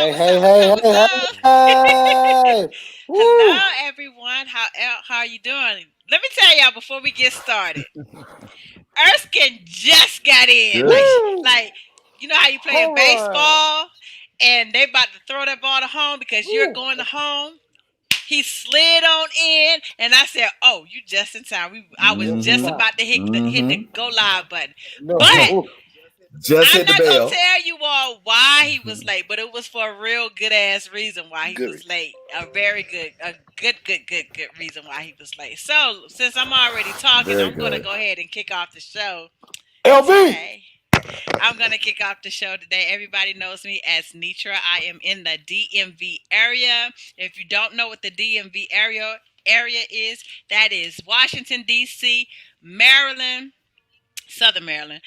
Hey, What's hey, up? What's hey, up? What's hey, up? hey, hey! Woo! Hello, everyone. How are you doing? Let me tell y'all before we get started. Erskine just got in. Good. Like you know how you play in Home run! baseball, and they about to throw that ball to home because you're Woo! going to home. He slid on in, and I said, "Oh, you just in time." I was Just in just Mm-hmm. time. about to hit the Mm-hmm. go live button, but No. Just I'm hit the not gonna bell. tell you all why he was late, but it was for a real good ass reason why he Good. was late. A good reason why he was late. So since I'm already talking, Very I'm gonna good. go ahead and kick off the show LB! today. I'm gonna kick off the show today. Everybody knows me as Nitra. I am in the DMV area. If you don't know what the DMV area is, that is Washington D.C., Maryland, Southern Maryland,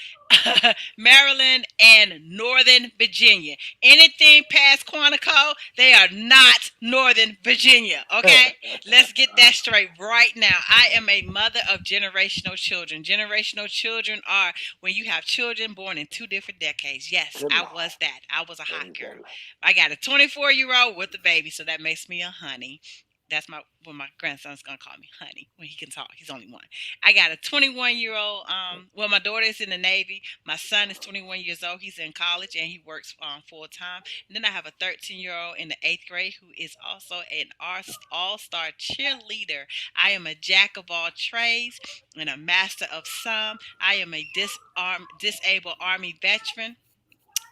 Maryland, and Northern Virginia. Anything past Quantico, they are not Northern Virginia. Okay, let's get that straight right now. I am a mother of generational children. Generational children are when you have children born in two different decades. Yes, Good I Lord. was that. I was a There hot you girl. go. I got a 24-year-old with a baby, so that makes me a honey. That's my grandson's gonna call me honey when he can talk. He's only one. I got a 21-year-old. Well, my daughter is in the Navy. My son is 21 years old. He's in college and he works full time. And then I have a 13-year-old in the eighth grade who is also an all-star cheerleader. I am a jack of all trades and a master of some. I am a disabled Army veteran,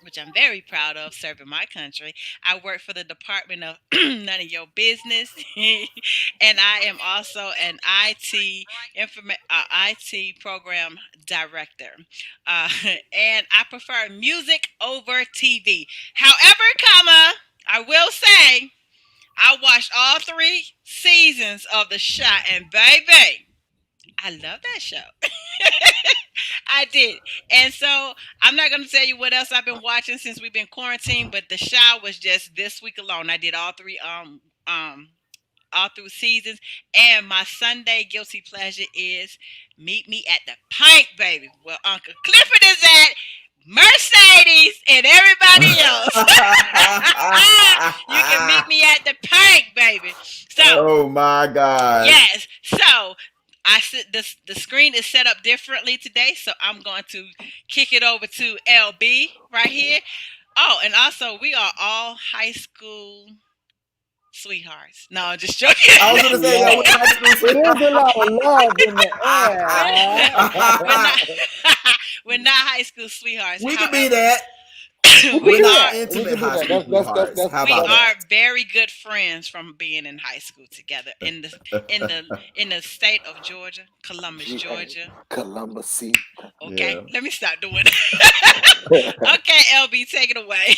which I'm very proud of, serving my country. I work for the Department of None of Your Business, and I am also an IT program director. Uh, and I prefer music over TV. However, I will say I watched all three seasons of the show, and baby, I love that show. I did. And so I'm not going to tell you what else I've been watching since we've been quarantined, but the show was just this week alone. I did um all through seasons. And my Sunday guilty pleasure is Meet Me at the Pint, baby. Well, Uncle Clifford is at Mercedes and everybody else. You can meet me at the Pint, baby. So Oh my God. yes. So I said the screen is set up differently today, so I'm going to kick it over to LB right here. Oh, and also we are all high school sweethearts. No, I'm just joking. I was Yes, gonna we say, yeah, are. we're high school It is a lot of love in the we're air. not we're not high school sweethearts. we could be However, that. We can we We're be not are that. We intimate can be high that. school sweethearts. How we about That's are that? very good friends from being in high school together in the in the state of Georgia, Columbus, GA. Georgia. Columbus C. Okay, Yeah. let me stop doing it. Okay, LB, take it away.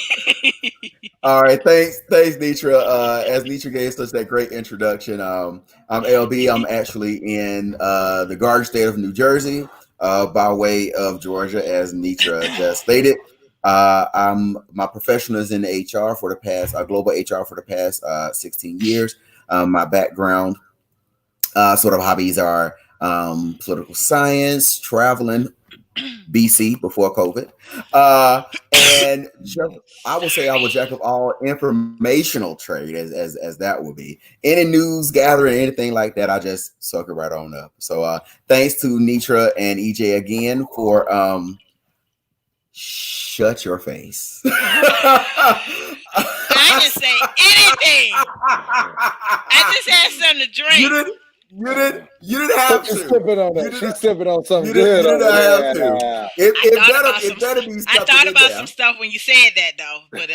All right. Thanks, Nitra. As Nitra gave such that great introduction, I'm LB. I'm actually in the Garden State of New Jersey, by way of Georgia, as Nitra just stated. I'm my profession is in HR for the past global HR for the past 16 years. My background sort of hobbies are political science, traveling, BC before COVID, and just I would say I would jack of all informational trade as that would be any news gathering anything like that. I just suck it right on up. So thanks to Nitra and EJ again for shut your face. I didn't say anything. I just had something to you drink. didn't you didn't have She's to. sipping on You that. didn't She's sipping on something you good didn't over have to. there. I thought about It better be I something thought in about some there. stuff when you said that though, but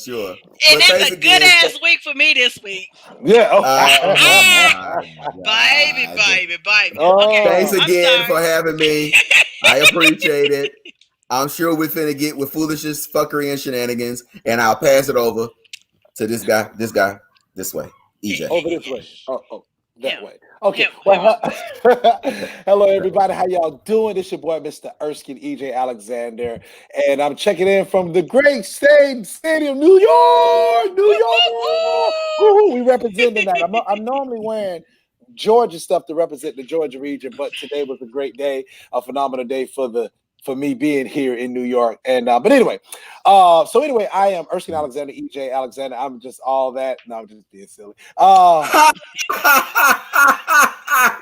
Sure. and But it's thanks a good again. ass week for me this week. Yeah. Oh. Oh my Baby, God. baby, baby. Okay, Thanks Oh. I'm again sorry. for having me. I appreciate it. I'm sure we're finna get with foolishness, fuckery, and shenanigans, and I'll pass it over to this way, EJ. Over this way. Oh, that him, way. Okay. him Well, over there. hello everybody. How y'all doing? It's your boy, Mr. Erskine EJ Alexander, and I'm checking in from the great state stadium, New York, New Woo, woo, York. Woo-hoo. We represent tonight. I'm normally wearing Georgia stuff to represent the Georgia region, but today was a great day, a phenomenal day for the for me being here in New York. And but anyway, so anyway, I am Erskine Alexander, EJ Alexander. I'm just all that. No, I'm just being silly.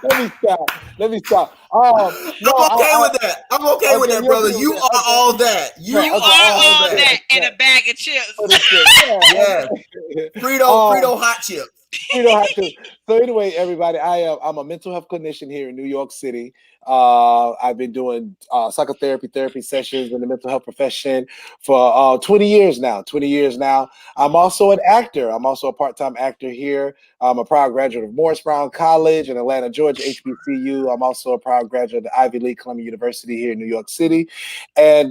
Let me stop. Let me stop. No, I'm okay with that. I'm okay with okay, that, you brother. okay with You that? are Okay, all that. You right. You Okay, are are all all that. that and yeah. a bag of chips. For the shit. Yeah. Yes. Okay. Frito, Frito hot chips. We don't have to. So anyway, everybody, I'm a mental health clinician here in New York City. I've been doing psychotherapy sessions in the mental health profession for 20 years now. 20 years now. I'm also an actor. I'm also a part-time actor here. I'm a proud graduate of Morris Brown College in Atlanta, Georgia, HBCU. I'm also a proud graduate of the Ivy League Columbia University here in New York City. And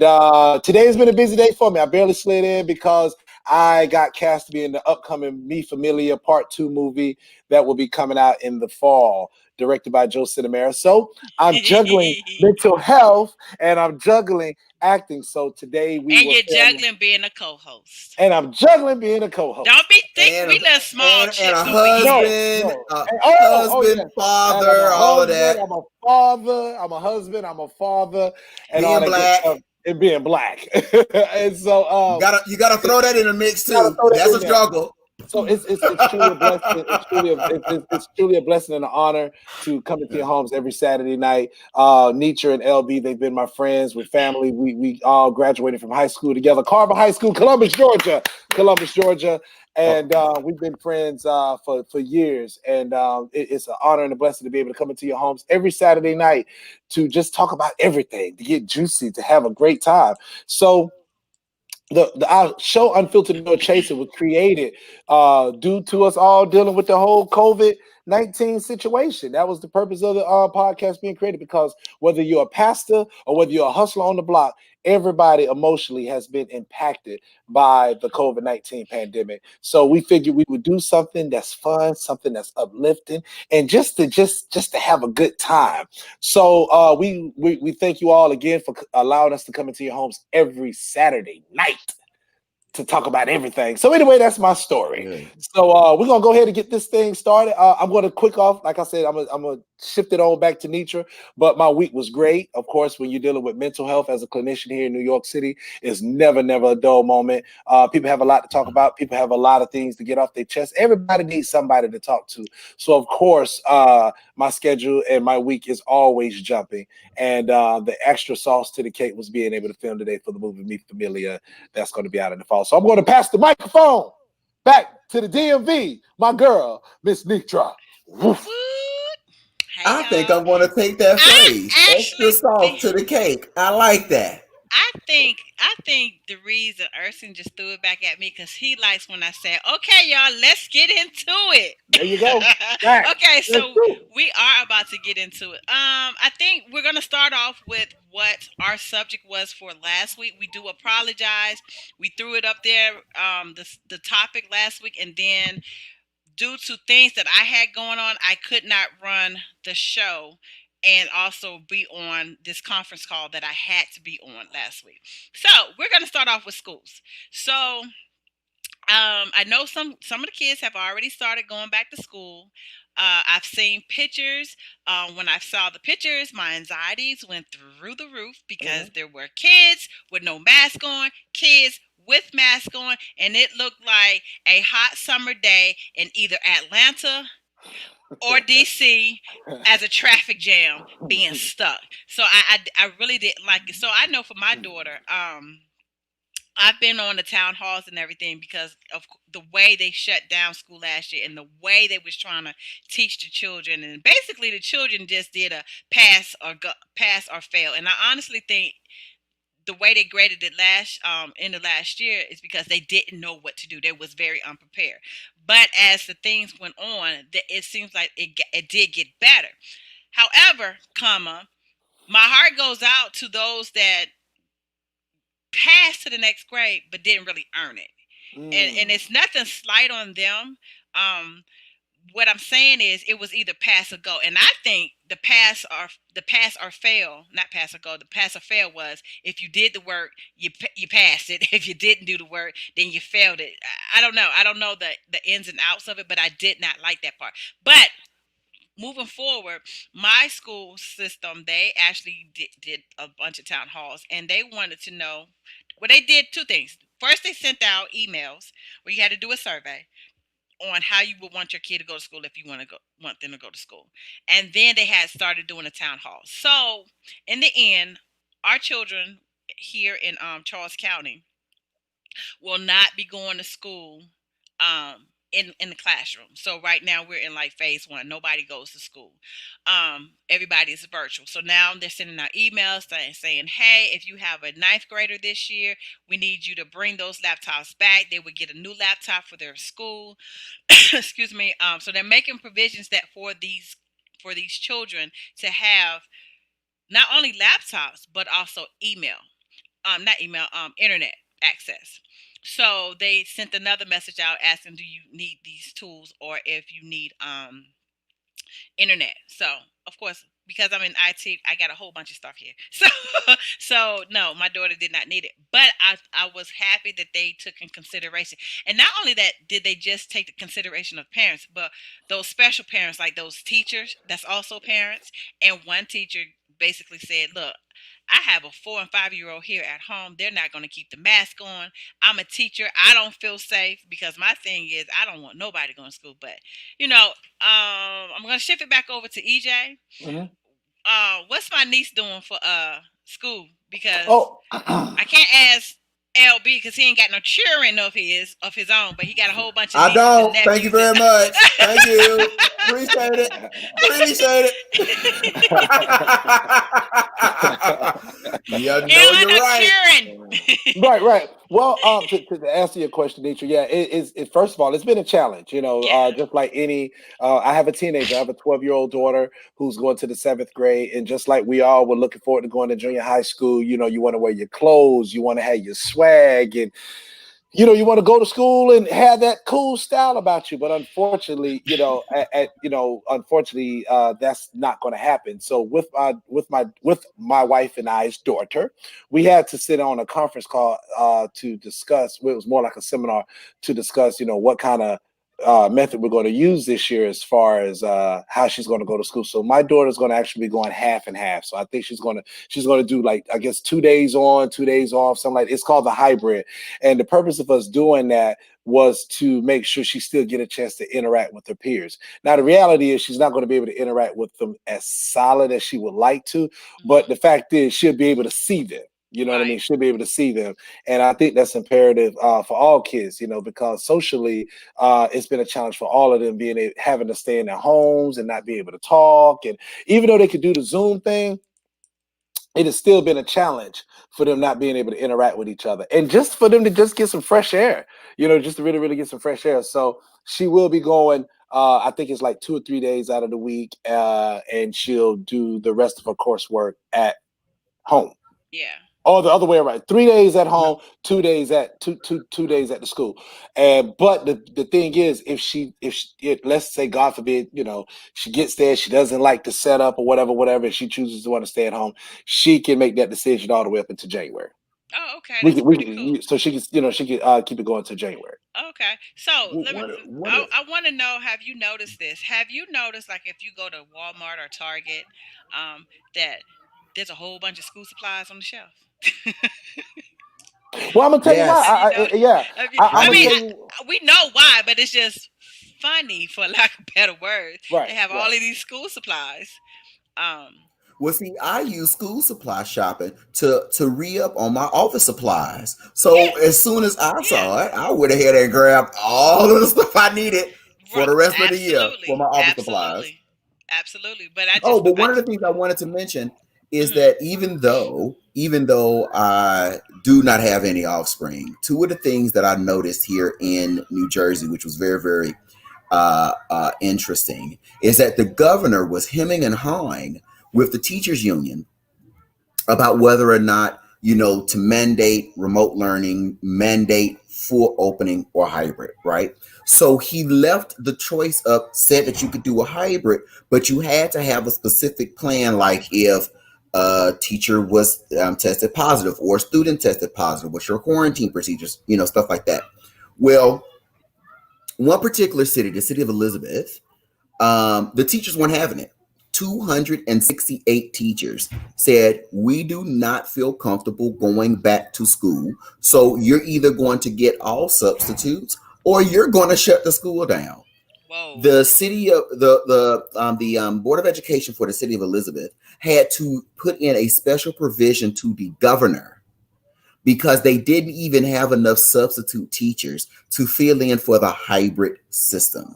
today has been a busy day for me. I barely slid in because I got cast to be in the upcoming Me Familia Part 2 movie that will be coming out in the fall, directed by Joe Cinemara. So I'm juggling mental health and I'm juggling acting. So today we And will you're film, juggling being a co-host. and I'm juggling being a co-host. Don't be think And we little small and a chips over here. husband, No. And, oh husband, yeah. And I'm father, a all of husband, that. I'm a father, I'm a husband, I'm a father, and all Being that good black. stuff, and being black. And so You gotta throw that in the mix gotta too. throw that That's in a there. struggle. So it's truly a blessing. It's truly a blessing and an honor to come into your homes every Saturday night. Nietzsche and LB, they've been my friends with family. We all graduated from high school together. Carver High School, Columbus, Georgia, Oh, and we've been friends for years. And it's an honor and a blessing to be able to come into your homes every Saturday night to just talk about everything, to get juicy, to have a great time. So our show Unfiltered No Chaser was created due to us all dealing with the whole COVID-19 situation. That was the purpose of the podcast being created, because whether you're a pastor or whether you're a hustler on the block, everybody emotionally has been impacted by the COVID-19 pandemic. So we figured we would do something that's fun, something that's uplifting, and just to have a good time. So we thank you all again for allowing us to come into your homes every Saturday night to talk about everything. So anyway, that's my story. yeah. So we're gonna go ahead and get this thing started. I'm gonna quick off, like I said, I'm gonna shift it on back to Nitra. But my week was great. Of course, when you're dealing with mental health as a clinician here in New York City, it's never a dull moment. People have a lot to talk about. People have a lot of things to get off their chest. Everybody needs somebody to talk to. So of course, my schedule and my week is always jumping. And the extra sauce to the cake was being able to film today for the movie Me Familia that's going to be out in the fall. So I'm going to pass the microphone back to the DMV, my girl, Miss Nitra. Woof. Hey I think y'all. I'm gonna take that I phrase. Extra actually salt think to the cake. I like that. I think the reason Urson just threw it back at me because he likes when I say, "Okay, y'all, let's get into it." There you go. Back. Okay, Let's so do. we are about to get into it. I think we're gonna start off with what our subject was for last week. We do apologize. We threw it up there, the topic last week, and then due to things that I had going on, I could not run the show and also be on this conference call that I had to be on last week. So we're going to start off with schools. So I know some of the kids have already started going back to school. I've seen pictures. When I saw the pictures, my anxieties went through the roof because there were kids with no mask on, kids with mask on, and it looked like a hot summer day in either Atlanta or DC as a traffic jam being stuck. So I really didn't like it. So I know for my daughter, I've been on the town halls and everything because of the way they shut down school last year and the way they was trying to teach the children, and basically the children just did a pass or fail. And I honestly think the way they graded it in the last year is because they didn't know what to do. They was very unprepared. But as the things went on, it seems like it did get better. However, my heart goes out to those that passed to the next grade but didn't really earn it. And it's nothing slight on them. What I'm saying is it was either pass or go. And I think the pass or fail, not pass or go, the pass or fail was if you did the work, you passed it. If you didn't do the work, then you failed it. I don't know. I don't know the ins and outs of it, but I did not like that part. But moving forward, my school system, they actually did a bunch of town halls, and they wanted to know. Well, they did two things. First, they sent out emails where you had to do a survey on how you would want your kid to go to school if you want them to go to school. And then they had started doing a town hall. So in the end, our children here in Charles County will not be going to school in the classroom. So right now we're in like phase one. Nobody goes to school. Everybody is virtual. So now they're sending out emails saying, hey, if you have a ninth grader this year, we need you to bring those laptops back. They would get a new laptop for their school. Excuse me. So they're making provisions that for these children to have not only laptops but also email. Not email. Internet access. So they sent another message out asking, do you need these tools, or if you need internet. So of course, because I'm in IT, I got a whole bunch of stuff here. So no, my daughter did not need it. But I was happy that they took in consideration. And not only that did they just take the consideration of parents, but those special parents, like those teachers that's also parents. And one teacher basically said, look, I have a 4 and 5 year old here at home. They're not going to keep the mask on. I'm a teacher. I don't feel safe because my thing is I don't want nobody going to school. But I'm going to shift it back over to EJ. Mm-hmm. What's my niece doing for school? Because Oh, I can't ask LB because he ain't got no children of his own, but he got a whole bunch of I nieces and don't. Thank you nephews. very much. Thank you. Appreciate it. Appreciate it. Yeah, He no, don't have you're no right. children. right, right. Well, to answer your question, Nietzsche, yeah, first of all, it's been a challenge. Yeah. Just like any, I have a teenager. I have a 12-year-old daughter who's going to the seventh grade, and just like we all were looking forward to going to junior high school, you want to wear your clothes, you want to have your swag, and you want to go to school and have that cool style about you. But unfortunately, unfortunately, that's not going to happen. So with my wife and I's daughter, we had to sit on a conference call to discuss. Well, it was more like a seminar to discuss, what kind of method we're going to use this year as far as how she's going to go to school. So my daughter's going to actually be going half and half. So I think she's going to do, like, I guess, 2 days on, 2 days off, something like that. It's called the hybrid. And the purpose of us doing that was to make sure she still get a chance to interact with her peers. Now, the reality is she's not going to be able to interact with them as solid as she would like to, but the fact is she'll be able to see them. You know what I mean? Right. She'll be able to see them. And I think that's imperative for all kids, because socially, it's been a challenge for all of them having to stay in their homes and not be able to talk. And even though they could do the Zoom thing, it has still been a challenge for them not being able to interact with each other, and just for them to just get some fresh air, just to really, really get some fresh air. So she will be going, I think it's like 2 or 3 days out of the week, and she'll do the rest of her coursework at home. Yeah. Or the other way around. 3 days at home, 2 days at 2 days at the school. And but the thing is, let's say, God forbid, she gets there, she doesn't like the setup or whatever, and she chooses to want to stay at home, she can make that decision all the way up into January. Oh, okay. That's pretty cool. So she can keep it going to January. Okay. So let me. What? I want to know. Have you noticed this? Have you noticed, like, if you go to Walmart or Target, that there's a whole bunch of school supplies on the shelf? Well, I'm gonna tell you why. Have you Yeah, I'm I gonna mean, tell you. we know why, but it's just funny, for lack of better words. They Right, have all right. of these school supplies. Um. Well, see, I use school supply shopping to re-up on my office supplies. So Yeah. as soon as I Yeah. saw it, I went ahead and grabbed all of the stuff I needed for the rest of the year for my Absolutely. office supplies. Absolutely. Absolutely. But I Oh, just. but one of the things I wanted to mention is Mhm. that even though I do not have any offspring, two of the things that I noticed here in New Jersey, which was very, very interesting, is that the governor was hemming and hawing with the teachers union about whether or not, to mandate remote learning, mandate full opening or hybrid, right? So he left the choice up, said that you could do a hybrid, but you had to have a specific plan, like if a teacher was tested positive or a student tested positive, what's your quarantine procedures, stuff like that. Well, one particular city, the city of Elizabeth, The teachers weren't having it. 268 teachers said, we do not feel comfortable going back to school. So you're either going to get all substitutes or you're going to shut the school down. Whoa. The city of the Board of Education for the city of Elizabeth had to put in a special provision to the governor because they didn't even have enough substitute teachers to fill in for the hybrid system.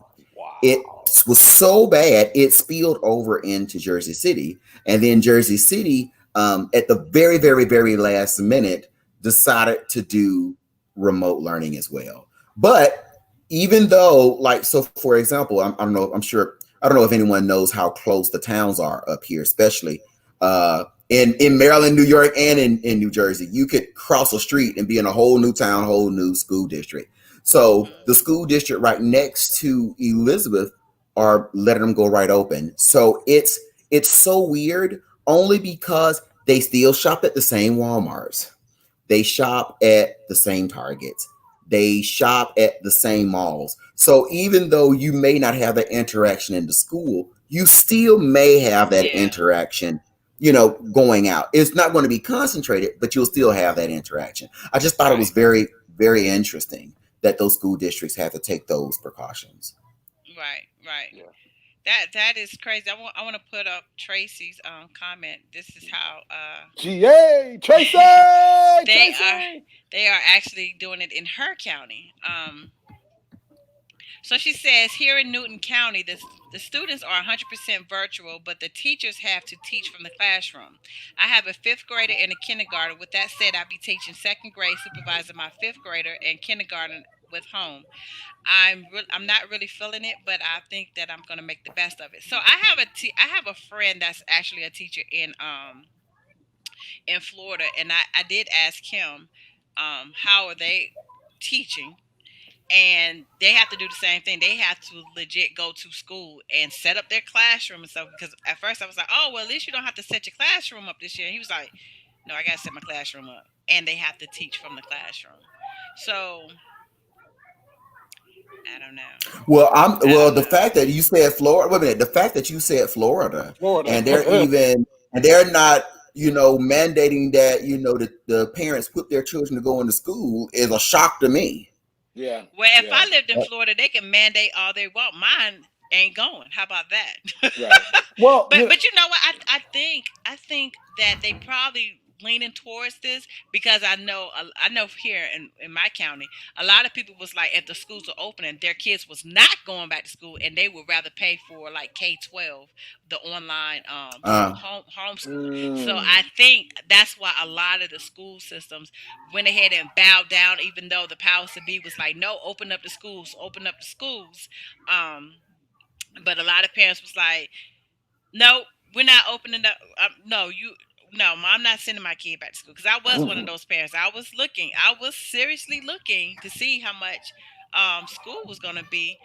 It Wow. was so bad it spilled over into Jersey City, and then Jersey City, at the very, very, very last minute, decided to do remote learning as well. But even though, like, so for example, I don't know, I'm sure, I don't know if anyone knows how close the towns are up here, especially in Maryland, New York, and in New Jersey. You could cross a street and be in a whole new town, whole new school district. So Mhm. the school district right next to Elizabeth are letting them go right open. So it's so weird only because they still shop at the same Walmarts. They shop at the same Targets. They shop at the same malls. So even though you may not have that interaction in the school, you still may have that Yeah. interaction, going out. It's not going to be concentrated, but you'll still have that interaction. I just thought it was Right. very, very interesting that those school districts have to take those precautions. Right. Right. Yeah. That is crazy. I want to put up Tracy's comment. This is how GA Tracy, they are Tracy. they are actually doing it in her county. So she says here in Newton County, the students are 100% virtual, but the teachers have to teach from the classroom. I have a fifth grader and a kindergarten. With that said, I'll be teaching second grade, supervising my fifth grader, and kindergarten with home. I'm not really feeling it, but I think that I'm gonna make the best of it. So I have a friend that's actually a teacher in Florida, and I did ask him how are they teaching, and they have to do the same thing. They have to legit go to school and set up their classroom and stuff. Because at first I was like, oh well, at least you don't have to set your classroom up this year. And he was like, no, I gotta set my classroom up, and they have to teach from the classroom. So I don't know. I Well, don't the know. fact that you said Florida, wait a minute, the fact that you said Florida, and Florida. they're not, mandating that, the parents put their children to go into school is a shock to me. Yeah. Well, if Yeah. I lived in Florida, they can mandate all they want. Mine ain't going. How about that? Right. Well, But you know what? I think that they probably leaning towards this because I know here in my county a lot of people was like if the schools are opening their kids was not going back to school and they would rather pay for like K-12 the online Uh, homeschool. So mm, I think that's why a lot of the school systems went ahead and bowed down even though the powers to be was like no, open up the schools. um but a lot of parents was like no, we're not opening up. No, no, I'm not sending my kid back to school because I was one of those parents. I was seriously looking to see how much school was gonna be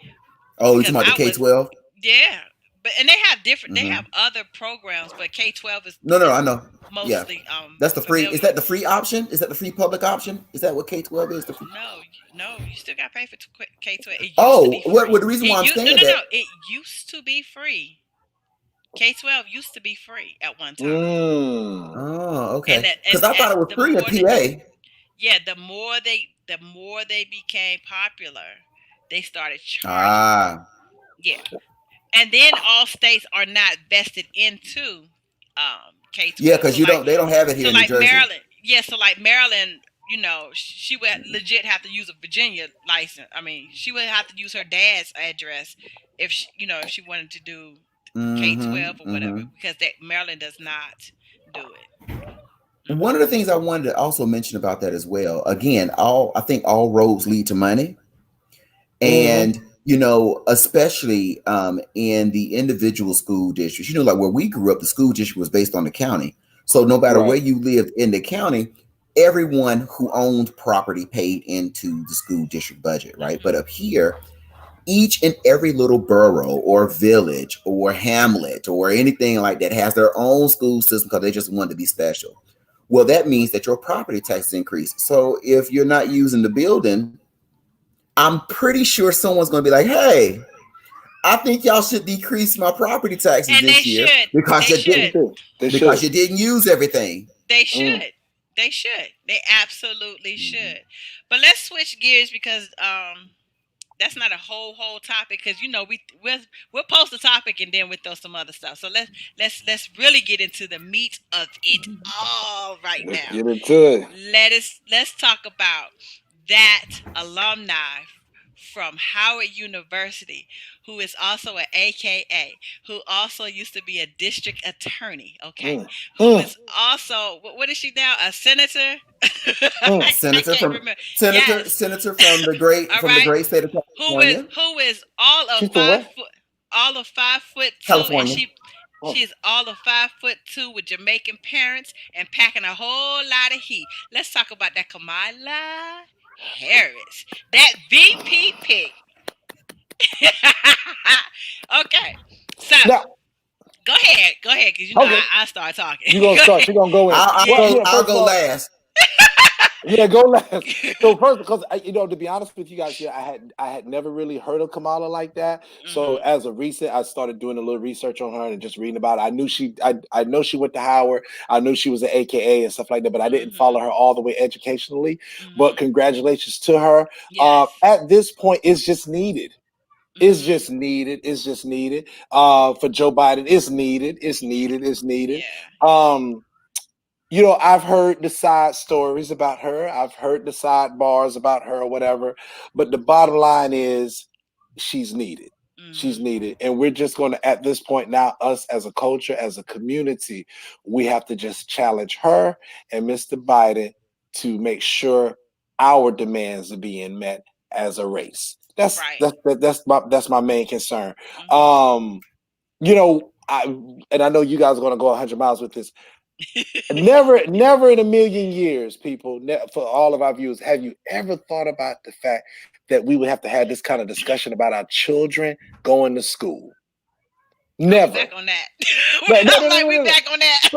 oh, you talking because about the I K was, 12? yeah. But and they Mm-hmm. have other programs, but K-12 No, is I know. Yeah, mostly that's the free. Is familiar. that the free option? Is that the free public option? Is that what K-12 is? The free. No, no, you still got to pay for K-12. It used to Oh, be what? free. The reason It why I'm you no saying no that? no. It used to be free. K-12 used to be free at one time. mm. Oh, And okay. that, Because and I thought as it was the free in more that PA. yeah, the more they became popular, they started charging. Ah, Yeah, and then all states are not vested into K yeah, 12. because So you like don't. They don't have it here so in New like Jersey. Maryland, yeah. So like Maryland, she would legit have to use a Virginia license. I mean, she would have to use her dad's address if she wanted to do K Mm-hmm. 12 or whatever Mm-hmm. because that Maryland does not do it. One of Hmm. the things I wanted to also mention about that as well. Again, all I think all roads lead to money, Mm-hmm. and especially in the individual school districts. Like where we grew up, the school district was based on the county. So no matter where Right. you lived in the county, everyone who owned property paid into the school district budget, right? But Hmm. up here, each and every little borough or village or hamlet or anything like that has their own school system because they just want to be special. Well, that means that your property taxes increase. So if you're not using the building, I'm pretty sure someone's going to be like, hey, I think y'all should decrease my property taxes And they this year should. because They you They should. didn't should. They because should. you didn't use everything. They Mm. should. They should. They absolutely Mhm. should. But let's switch gears because that's not a whole topic because we'll post a topic and then we'll throw some other stuff. So let's really get into the meat of it all right Let's now. get into it. Let's talk about that alumni from Howard University, who is also an AKA, who also used to be a district attorney, okay? Mm. Who Mm. is also what is she now? A senator? Mm. I can't remember. Yes. Senator from the great All right. state of California. Who is all of She's from where? 5 foot, all of 5'2", and California. Oh. she's all of 5'2" with Jamaican parents and packing a whole lot of heat. Let's talk about that Kamala Harris, that VP pick. Okay, so Now, go ahead, because okay, I start talking. you gonna Go start. ahead. She gonna go in. Well, Yeah. yeah. I'll First of go all, last. yeah, go last. So first, because to be honest with you guys, yeah, I had never really heard of Kamala like that. So Mhm. as of recent, I started doing a little research on her and just reading about it. I know she went to Howard. I knew she was an AKA and stuff like that, but I didn't follow Mhm. her all the way educationally. But Mhm. congratulations to her. Yes. At this point, it's just needed. It's Mhm. just needed. It's just needed. For Joe Biden, it's needed. It's needed. It's needed. Yeah. Um, I've heard the side stories about her. I've heard the sidebars about her or whatever. But the bottom line is she's needed. She's Mhm. needed. And we're just going to, at this point now, us as a culture, as a community, we have to just challenge her and Mr. Biden to make sure our demands are being met as a race. That's Right. that's that's my main concern. Mhm. Um, I and I know you guys are going to go 100 miles with this. Never in a million years, people, for all of our viewers, have you ever thought about the fact that we would have to have this kind of discussion about our children going to school? Oh, we Never. back on that. No, no, I'm no, no, like, no, we no, no. back on that.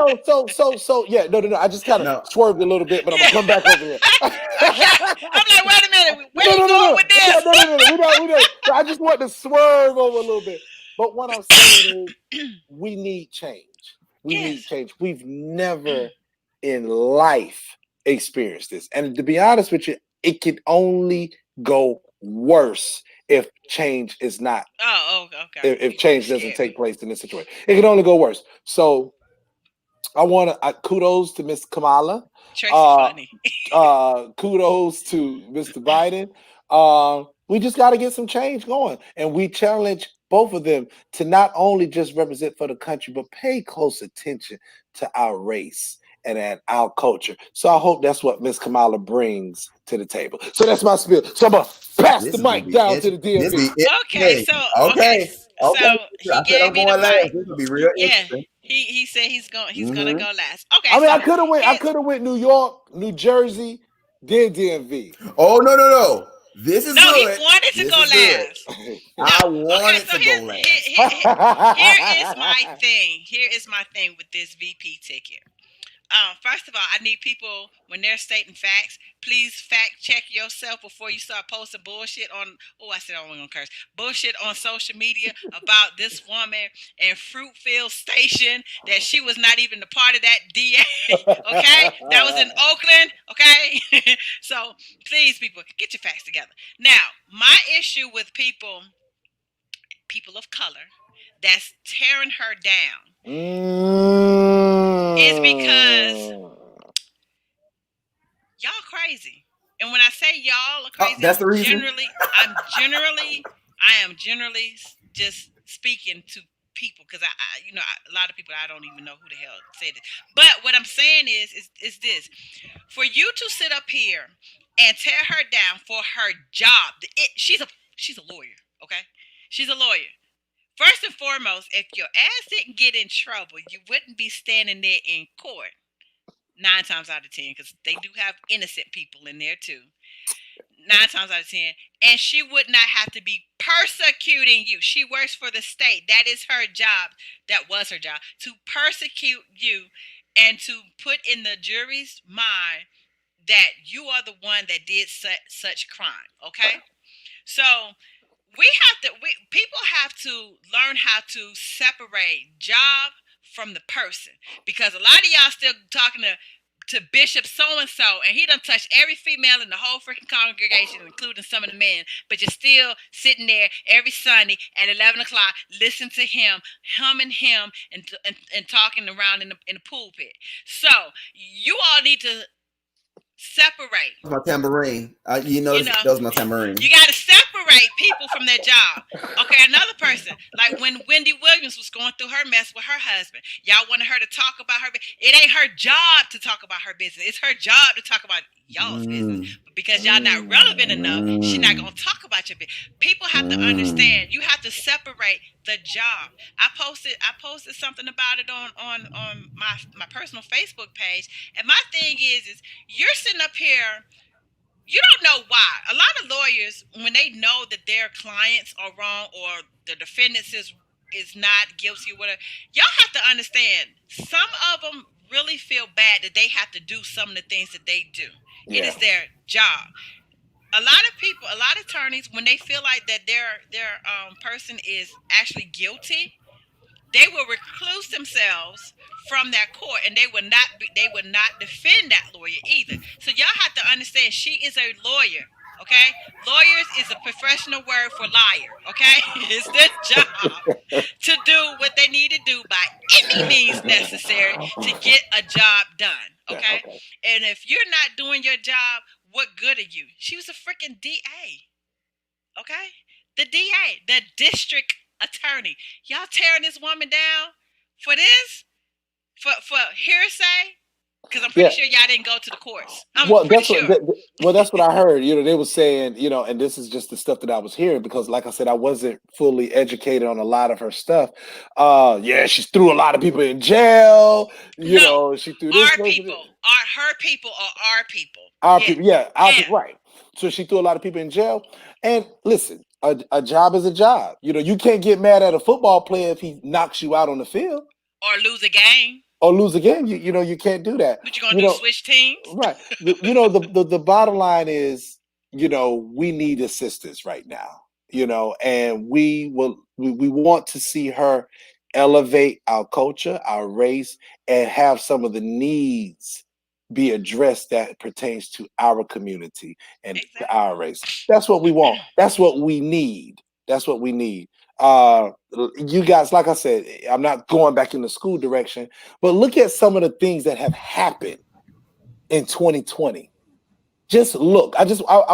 So, yeah, no, no, no. I just kind of No, swerved a little bit, but I'm gonna Yeah. come back over here. Okay. I'm like, wait a minute. Where No, you no, no, going no, with no, this? no, no, no, no. We don't. I just want to swerve over a little bit. But what I'm saying is, we need change. We need Yes. change. We've never in life experienced this, and to be honest with you, it can only go worse if change is not. Okay. If You change doesn't scared me. take place in this situation, it can only go worse. So I want to kudos to Miss Kamala. Tracy Uh, funny. Kudos to Mr. Biden. We just got to get some change going, and we challenge both of them to not only just represent for the country, but pay close attention to our race and our culture. So I hope that's what Miss Kamala brings to the table. So that's my spiel. So I'm gonna pass the this is gonna mic be down to interesting. the This DMV. be Okay, interesting. okay, Okay, so okay. he I said gave I'm me the going last. mic. This is gonna be real Yeah, interesting. he said he's gonna Hmm. go last. I Okay, mean, so I here's could have went New York, New Jersey, then DMV. Oh no, no, no! This is no, he good. wanted to This go is good. last. No, I okay, wanted so to go last. here is my thing. Here is my thing with this VP ticket. First of all, I need people when they're stating facts. Please fact check yourself before you start posting bullshit on. Oh, I said I wasn't gonna curse. Bullshit on social media about this woman in Fruitfield Station that she was not even a part of that DA. Okay, that was in Oakland. Okay, so please, people, get your facts together. Now, my issue with people of color, that's tearing her down is because Mm. y'all crazy. And when I say y'all are Oh, crazy, that's the reason. I am generally just speaking to people because a lot of people I don't even know who the hell said it. But what I'm saying is this: for you to sit up here and tear her down for her job, she's a lawyer, okay? She's a lawyer. First and foremost, if your ass didn't get in trouble, you wouldn't be standing there in court 9 times out of 10, because they do have innocent people in there too. 9 times out of 10, and she would not have to be persecuting you. She works for the state. That is her job. That was her job, to persecute you and to put in the jury's mind that you are the one that did such crime. Okay, so People have to learn how to separate job from the person, because a lot of y'all still talking to Bishop so and so, and he done touched every female in the whole freaking congregation, including some of the men. But you're still sitting there every Sunday at 11 o'clock, listening to him, humming him, and talking around in the pulpit. So you all need to separate. My tambourine. You You notice know, that was my tambourine. you got to separate people from their job. Okay, another person, like when Wendy Williams was going through her mess with her husband, y'all wanted her to talk about her. It ain't her job to talk about her business. It's her job to talk about y'all's business. Mm, But because y'all not relevant enough, she not mm, gonna talk about your business. People have to mm. understand. You have to separate the job. I posted something about it on my personal Facebook page, and my thing is you're sitting up here, you don't know why. A lot of lawyers, when they know that their clients are wrong or the defendants is not guilty or whatever, y'all have to understand. Some of them really feel bad that they have to do some of the things that they do. It Yeah. is their job. A lot of people, a lot of attorneys, when they feel like that their person is actually guilty, they will recluse themselves from that court, and they would not defend that lawyer either. So y'all have to understand, she is a lawyer. Okay, lawyers is a professional word for liar. Okay, it's their job to do what they need to do by any means necessary to get a job done. Yeah, Okay, okay. and if you're not doing your job, what good are you? She was a freaking DA. Okay, the DA, the district attorney. Y'all tearing this woman down for this? For hearsay? Because I'm pretty Yeah. sure y'all didn't go to the courts. I'm Well, pretty that's what. sure. Well, that's what I heard. They were saying, and this is just the stuff that I was hearing because, like I said, I wasn't fully educated on a lot of her stuff. Yeah, she threw a lot of people in jail. No, She threw this our person. people, are her people, or our people. Our Yeah, people, yeah, our yeah. people, right. So she threw a lot of people in jail. And listen, a job is a job. You can't get mad at a football player if he knocks you out on the field Or lose a game. or lose a game. You can't do that. What you gonna You do? know, Switch teams? right. The bottom line is, we need assistance right now. And we want to see her elevate our culture, our race, and have some of the needs be addressed that pertains to our community and to our Exactly. race. That's what we want. That's what we need. That's what we need. You guys, like I said, I'm not going back in the school direction, but look at some of the things that have happened in 2020. Just look. I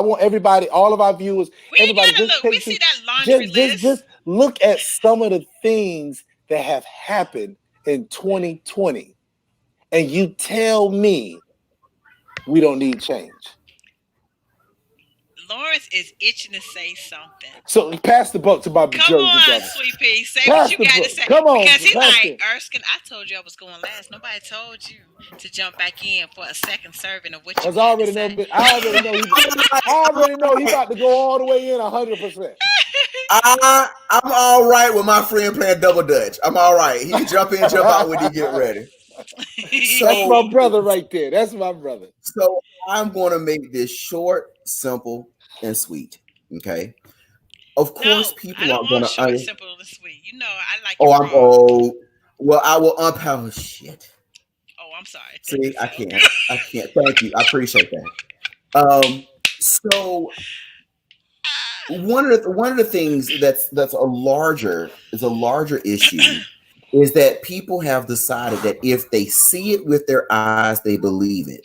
want everybody, all of our viewers, We ain't everybody, gotta just look. We take see to that laundry just list. look at some of the things that have happened in 2020, and you tell me we don't need change. Lawrence is itching to say something. So pass the buck to my Come Jersey on, brother. sweet pea. Say what Pass you the got to buck. say. Come Because on, he pass like, it. Erskine, I told you I was going last. Nobody told you to jump back in for a second serving of what you Cause got to say. I already know he about to go all the way in 100%. I'm all right with my friend playing double dutch. I'm all right. He can jump in, jump out when he get ready. That's my So, brother right there. That's my brother. so I'm going to make this short, simple, and sweet. Okay. Of course, No, I people don't are going want to. short, simple, and sweet. You know, I like it Oh, I'm raw. oh. Well, I will unpower shit. Oh, I'm sorry. Take See, I yourself. can't. I can't. Thank you. I appreciate that. So one of the things that's a larger issue is that people have decided that if they see it with their eyes, they believe it.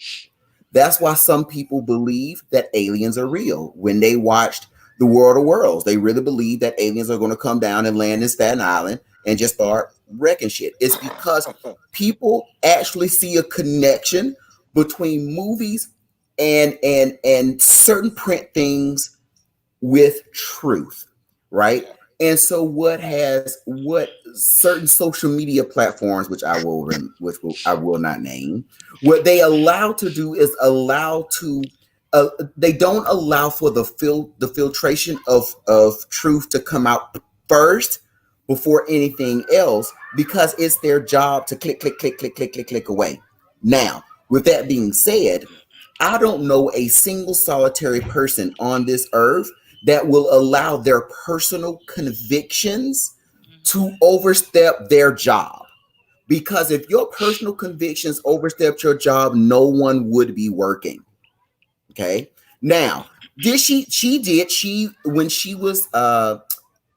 That's why some people believe that aliens are real. When they watched The World of Worlds, they really believe that aliens are going to come down and land in Staten Island and just start wrecking shit. It's because people actually see a connection between movies and certain print things with truth, right? And so what certain social media platforms, which I will not name, what they allow to do is they don't allow for the filtration of truth to come out first before anything else, because it's their job to click click click click click click click away. Now, with that being said, I don't know a single solitary person on this earth that will allow their personal convictions to Mhm. overstep their job. Because if your personal convictions overstepped your job, no one would be working. Okay. Now, did she did she when she was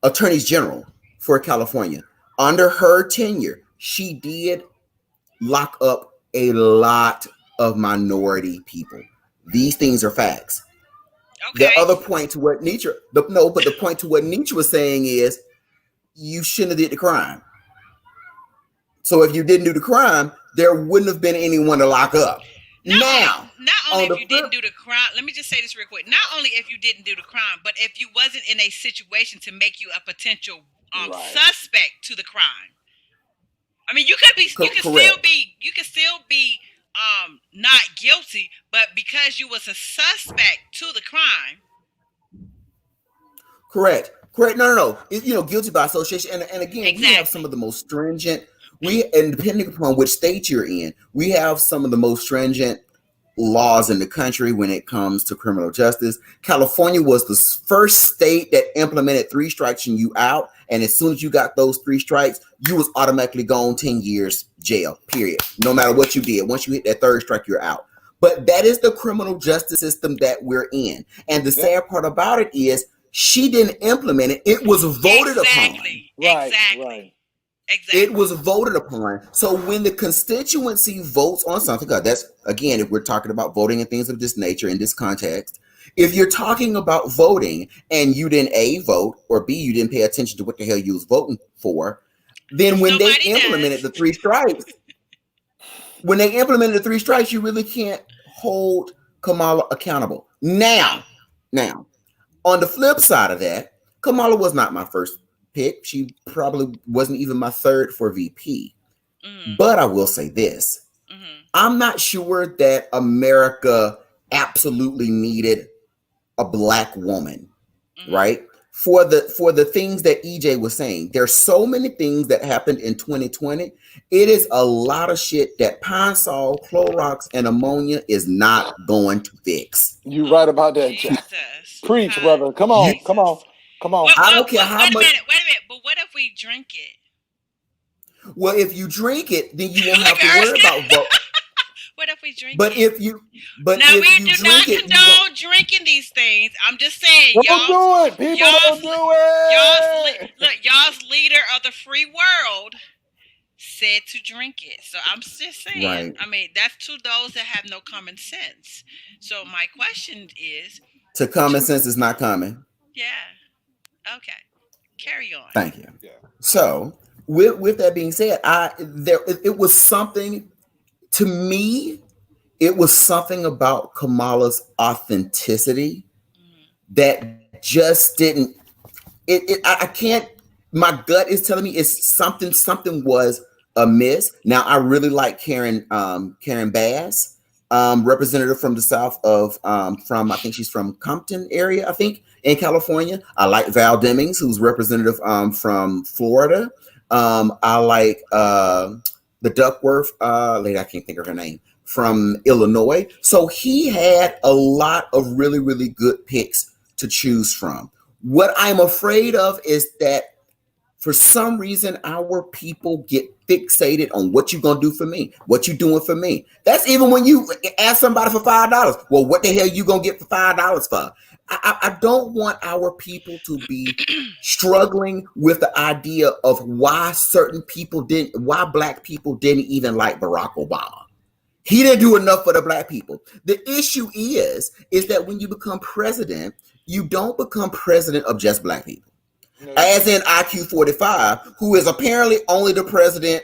attorney general for California, under her tenure, she did lock up a lot of minority people. These things are facts. The Okay. other point to what Nietzsche, no, but the point to what Nietzsche was saying is you shouldn't have did the crime. So if you didn't do the crime, there wouldn't have been anyone to lock up. Not only Now, not only on if the you didn't flip, do the crime, let me just say this real quick. Not only if you didn't do the crime, but if you wasn't in a situation to make you a potential Right. suspect to the crime. I mean, correct. you could still be not guilty, but because you was a suspect to the crime. Correct. Correct. No, no, no. Guilty by association. And again, we have some Exactly. of the most stringent. And depending upon which state you're in, we have some of the most stringent laws in the country when it comes to criminal justice. California was the first state that implemented three strikes and you out. And as soon as you got those three strikes, you was automatically gone 10 years jail, period. No matter what you did. Once you hit that third strike, you're out. But that is the criminal justice system that we're in. And the Yeah. sad part about it is she didn't implement it. It was voted upon. Exactly. Right. Right. Exactly. It Exactly. was voted upon. So when the constituency votes on something, that's again, if we're talking about voting and things of this nature in this context, if you're talking about voting and you didn't A, vote, or B, you didn't pay attention to what the hell you was voting for, then Which when they nobody implemented does. the three strikes, you really can't hold Kamala accountable. No. Now, on the flip side of that, Kamala was not my first pick. She probably wasn't even my third for VP. Mhm. But I will say this. Mhm. I'm not sure that America absolutely needed a black woman, Mhm. right? For the things that EJ was saying. There's so many things that happened in 2020. It is a lot of shit that Pine Sol, Clorox, and ammonia is not going to fix. You right Oh, about that, Jack. Jesus. Preach, Huh, brother. Come You on. Come on. Jesus. Come on. What, I what, don't care what, how wait a much. minute. Wait a minute. But what if we drink it? Well, if you drink it, then you won't Look have to at worry her. about vote. What if we drink But it? if you but Now if we you do not drink it, you won't. condone drinking these things. I'm just saying, Don't do it. People don't do it. y'all's leader of the free world said to drink it. So I'm just saying. Right. I mean, that's to those that have no common sense. So my question is, To common sense is not common. yeah, okay, carry on. Thank you. Yeah. So with that being said, it was something to me. It was something about Kamala's authenticity Mm, that just didn't. I can't. My gut is telling me it's something. Something was amiss. Now I really like Karen Bass, representative from the south of from I think she's from Compton area. I think in California. I like Val Demings, who's representative from Florida. I like the Duckworth lady. I can't think of her name from Illinois. So he had a lot of really really good picks to choose from. What I'm afraid of is that for some reason our people get fixated on what you gonna do for me, what you doing for me. That's even when you ask somebody for $5. Well, what the hell you gonna get for $5 for? I don't want our people to be struggling with the idea of why black people didn't even like Barack Obama. He didn't do enough for the black people. The issue is that when you become president, you don't become president of just black people. No, you As don't. in IQ 45, who is apparently only the president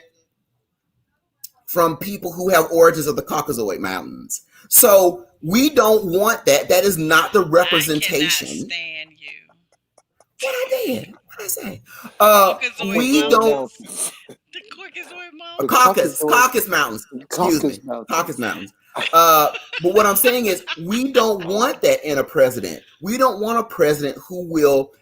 from people who have origins of the Caucasoid Mountains. So we don't want that. That is not the I cannot representation. stand you. What I did? What I say? Caucasoid We Caucasoid don't. mountains. Mountains. The Caucasoid The mountains. Caucasoid. Caucasus Mountains. Excuse Caucasus me, Caucasus Mountains. Mountains. But what I'm saying is, we don't want that in a president. We don't want a president who will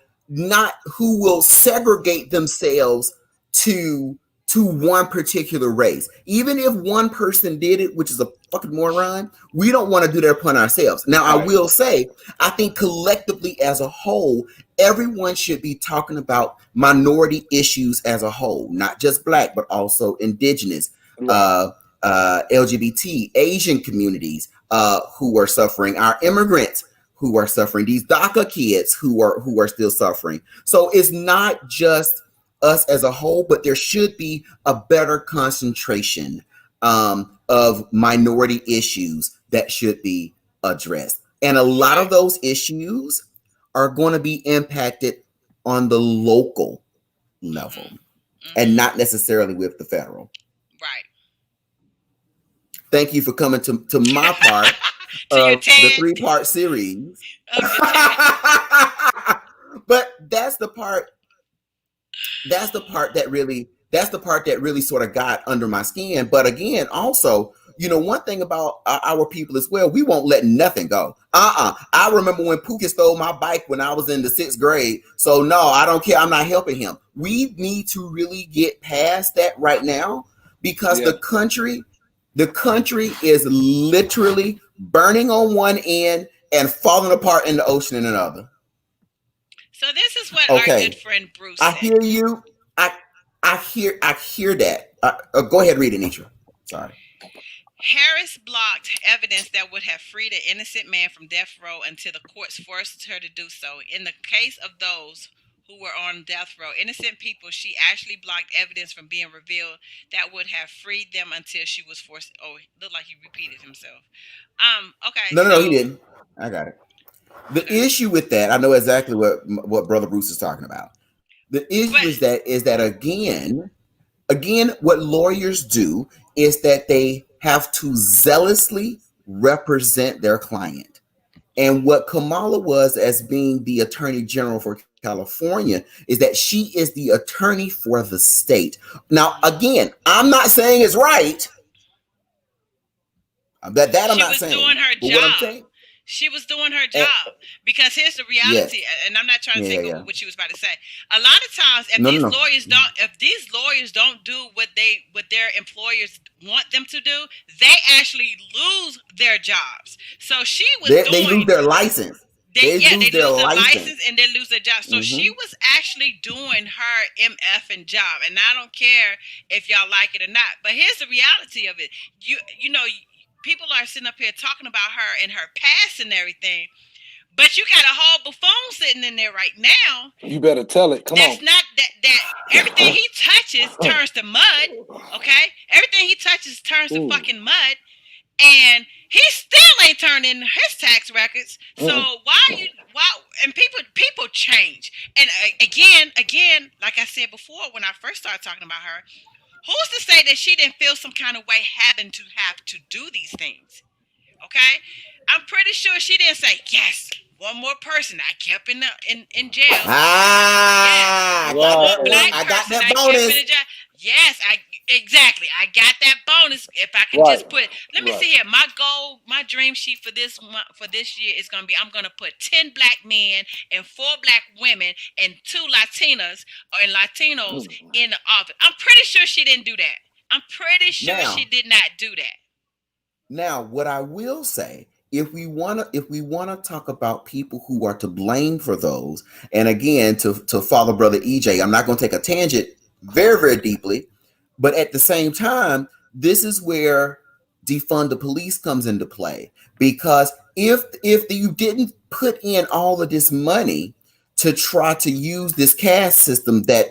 segregate themselves to to one particular race. Even if one person did it, which is a fucking moron, we don't want to do that upon ourselves. Now, I Right. will say, I think collectively as a whole, everyone should be talking about minority issues as a whole, not just black, but also indigenous, Right. uh, LGBT, Asian communities who are suffering, our immigrants who are suffering, these DACA kids who are still suffering. So it's not just us as a whole, but there should be a better concentration of minority issues that should be addressed. And a lot of Right. those issues are going to be impacted on the local level Mhm. and Mhm. not necessarily with the federal. Right. Thank you for coming to my part To your of the TED, three-part series. of your TED. But that's the part that really sort of got under my skin. But again, also, one thing about our people as well, we won't let nothing go. I remember when Pookie stole my bike when I was in the 6th grade. So no, I don't care. I'm not helping him. We need to really get past that right now, because Yeah. the country is literally burning on one end and falling apart in the ocean in another. So this is what our good Okay, friend Bruce I hear says. you. I hear that. Go ahead, read it, Nitra. Sorry. Harris blocked evidence that would have freed an innocent man from death row until the courts forced her to do so. In the case of those who were on death row, innocent people, she actually blocked evidence from being revealed that would have freed them until she was forced. Oh, it looked like he repeated himself. Okay, No, no, no, he so didn't. I got it. The okay, issue with that, I know exactly what Brother Bruce is talking about. The issue but is that again, what lawyers do is that they have to zealously represent their client. And what Kamala was, as being the attorney general for California, is that she is the attorney for the state. Now, again, I'm not saying it's right. That I'm she not was saying. doing her But what I'm job. saying, She was doing her and, job because here's the yes, reality, and I'm not trying to yeah, yeah, take yeah. over what she was about to say. A lot of times, No, no, no. if these lawyers don't do what their employers want them to do, they actually lose their jobs. So she was They lose doing their license. They they lose their lose their license. license and they lose their job. So she Hmm. was actually doing her MFing job, and I don't care if y'all like it or not. But here's the reality of it: you know, people are sitting up here talking about her and her past and everything, but you got a whole buffoon sitting in there right now. You better tell it. Come That's on. not that everything he touches turns to mud. Okay, everything he touches turns to Ooh. fucking mud, and he still ain't turned in his tax records. So Mm-mm. why and people change. And again, like I said before when I first started talking about her, who's to say that she didn't feel some kind of way having to have to do these things? Okay, I'm pretty sure she didn't say yes. One more person I kept in jail. Yes, I got one Right. more that one. black I got person that I kept in bonus. the jail. Yes, I exactly. I got that bonus. If I can Right. just put, let me Right. see here. My goal, my dream sheet for this month, for this year is gonna be: I'm gonna put 10 black men and 4 black women and 2 Latinas and Latinos Mm. in the office. I'm pretty sure she didn't do that. I'm pretty sure she Now, did not do that. what I will say, if we wanna talk about people who are to blame for those, and again, to follow Brother EJ, I'm not going to take a tangent very, very deeply, but at the same time, this is where defund the police comes into play, because if you didn't put in all of this money to try to use this caste system that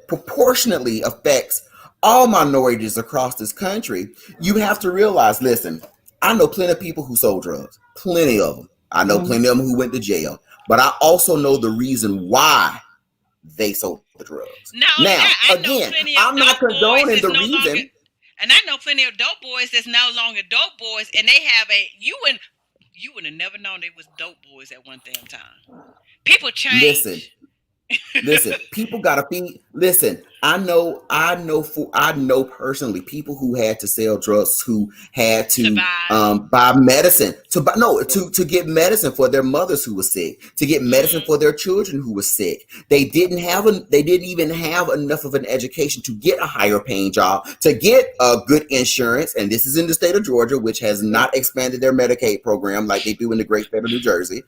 proportionately affects all minorities across this country, you have to realize, listen, I know plenty of people who sold drugs, plenty of them. I know Mhm. plenty of them who went to jail, but I also know the reason why they sold the drugs. Not only Now, that, I know again, plenty I'm of not dope boys condoning that's the no longer, reason. and I know plenty of dope boys that's no longer dope boys, and they have a you would have never known they was dope boys at one damn time. People Listen, change. Listen, people gotta feed. Listen, I know personally people who had to sell drugs, who had to Survive. buy medicine to buy no to get medicine for their mothers who were sick, to get medicine Hmm. for their children who were sick. They didn't even have enough of an education to get a higher paying job, to get a good insurance. And this is in the state of Georgia, which has not expanded their Medicaid program like they do in the great state of New Jersey.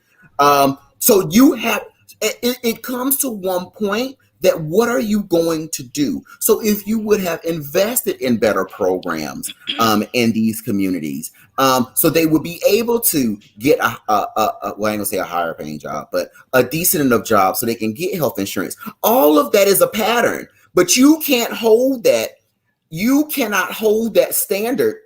So you have it comes to one point that what are you going to do? So if you would have invested in better programs in these communities, so they would be able to get well, I ain't gonna say a higher paying job, but a decent enough job so they can get health insurance. All of that is a pattern, but you can't hold that. You cannot hold that standard,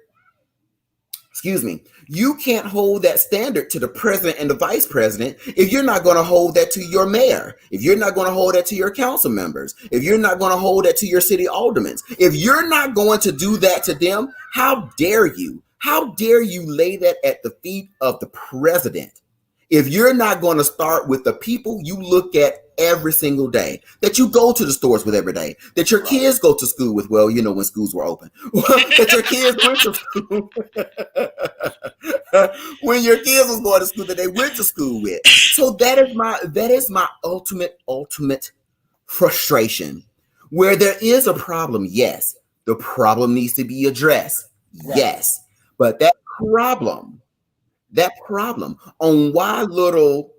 excuse me, you can't hold that standard to the president and the vice president if you're not going to hold that to your mayor, if you're not going to hold that to your council members, if you're not going to hold that to your city aldermen, if you're not going to do that to them, how dare you? How dare you lay that at the feet of the president? If you're not going to start with the people you look at every single day, that you go to the stores with every day, that your kids go to school with, well, you know, when schools were open, that your kids went to school, when your kids was going to school, that they went to school with. So that is my ultimate frustration. Where there is a problem, yes, the problem needs to be addressed, Right. yes, but that problem on why little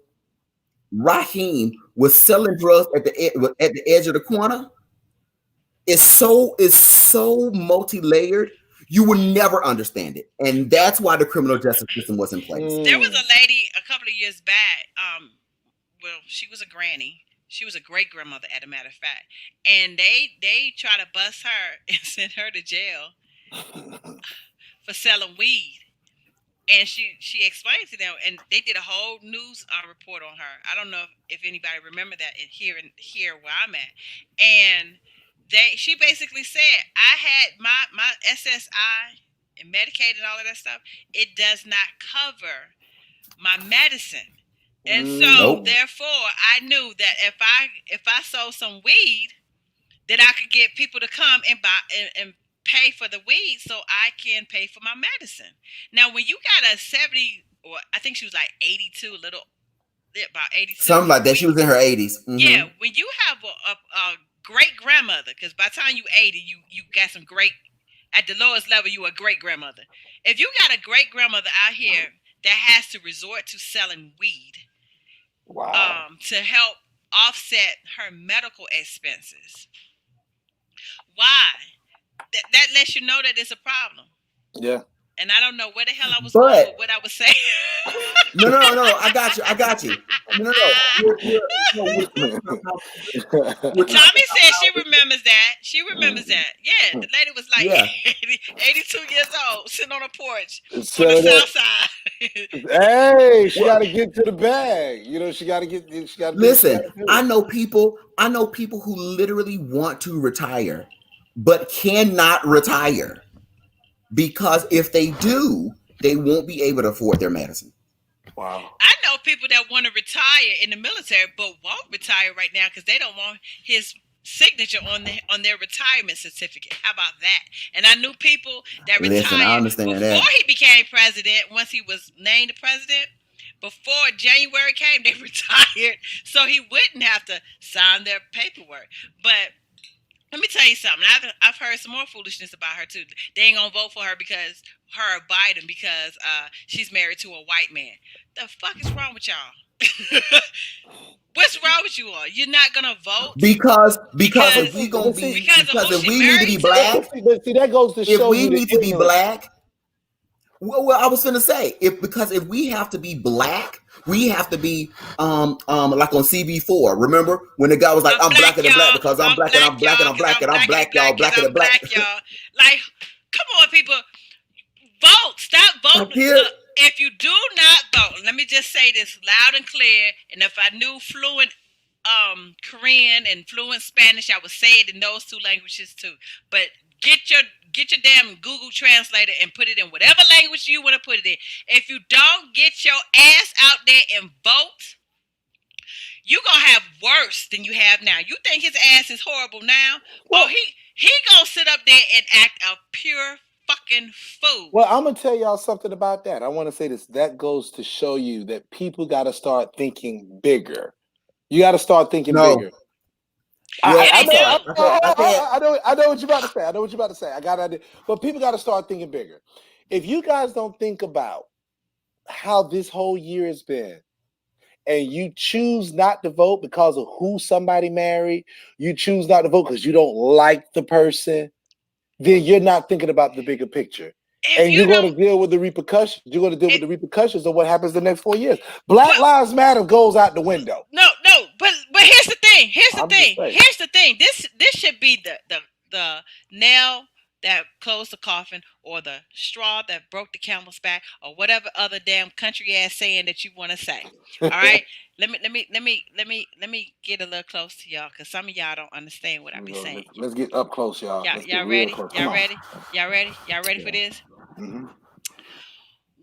Raheem was selling drugs at the edge of the corner is so multi-layered. You will never understand it, and that's why the criminal justice system was in place. There was Mm. a lady a couple of years back. Well, she was a granny. She was a great grandmother, at a matter of fact, and they try to bust her and send her to jail for selling weed. And she explained to them, and they did a whole news report on her. I don't know if anybody remember that here where I'm at. And she basically said, I had my SSI and Medicaid and all of that stuff. It does not cover my medicine. And so Nope. Mm. therefore I knew that if I sold some weed, that I could get people to come and buy and pay for the weed so I can pay for my medicine. Now, when you got a 70, or I think she was like 82, a little, about 82. Something like that. She was in her 80s. Yeah, when you have a great grandmother, because by the time you 80, you got some great, at the lowest level, you a great grandmother. If you got a great grandmother out here that has to resort to selling weed Wow. to help offset her medical expenses, why? That lets you know that it's a problem. Yeah. And I don't know where the hell I was going with But what I was saying. no. I got you. No. Tommy said she remembers that. She remembers that. Yeah, the lady was like Yeah. 82 years old, sitting on a porch on the So that, south side. hey, she got Well, to get to the bag. You know, she got to do what she got listen, to do. I know people who literally want to retire, but cannot retire because if they do, they won't be able to afford their medicine. Wow. I know people that want to retire in the military but won't retire right now because they don't want his signature on their retirement certificate. How about that? And I knew people that Listen, I retired understand before that. he became president. Once he was named the president, before January came, they retired so he wouldn't have to sign their paperwork. But let me tell you something. I've heard some more foolishness about her too. They ain't gonna vote for her because her or Biden because she's married to a white man. The fuck is wrong with y'all? What's wrong with you all? You're not gonna vote Because But if because we see, gonna but see, be because of because who if she we need to be married to? black, but see, that goes to if show we you the need to be ignorance. black, well, I was gonna say if we have to be black, we have to be like on CB4. Remember when the guy was like, I'm "I'm black, blacker than black y'all. because I'm I'm black and black, I'm black and y'all, I'm because black I'm and I'm blackity black, black, y'all because blacker than I'm black." black, y'all. Like, come on, people. Vote. Stop voting. Here, Look, if you do not vote, let me just say this loud and clear. And if I knew fluent Korean and fluent Spanish, I would say it in those two languages too. But get your get your damn Google Translator and put it in whatever language you want to put it in. If you don't get your ass out there and vote, you gonna have worse than you have now. You think his ass is horrible now? Well, He gonna sit up there and act a pure fucking fool. well, I'm gonna tell y'all something about that. I want to say this. That goes to show you that people got to start thinking bigger. You got to start thinking No. bigger. Well, Yeah, I they know, do. I know what you're about to say. I know what you're about to say. I got an idea, but people got to start thinking bigger. If you guys don't think about how this whole year has been, and you choose not to vote because of who somebody married, you choose not to vote because you don't like the person, then you're not thinking about the bigger picture. If And you're you going don't, to deal with the repercussions. You're going to deal with it, the repercussions of what happens the next 4 years. Black but Lives Matter goes out the window. no, but here's the thing. I'm just saying. Here's the thing. This should be the nail that closed the coffin, or the straw that broke the camel's back, or whatever other damn country ass saying that you want to say. All right. Let me get a little close to y'all, because some of y'all don't understand what I be saying. Let's get up close, y'all. Let's Y'all get real ready? close. Y'all ready? Y'all ready? Y'all ready for this? Mm-hmm.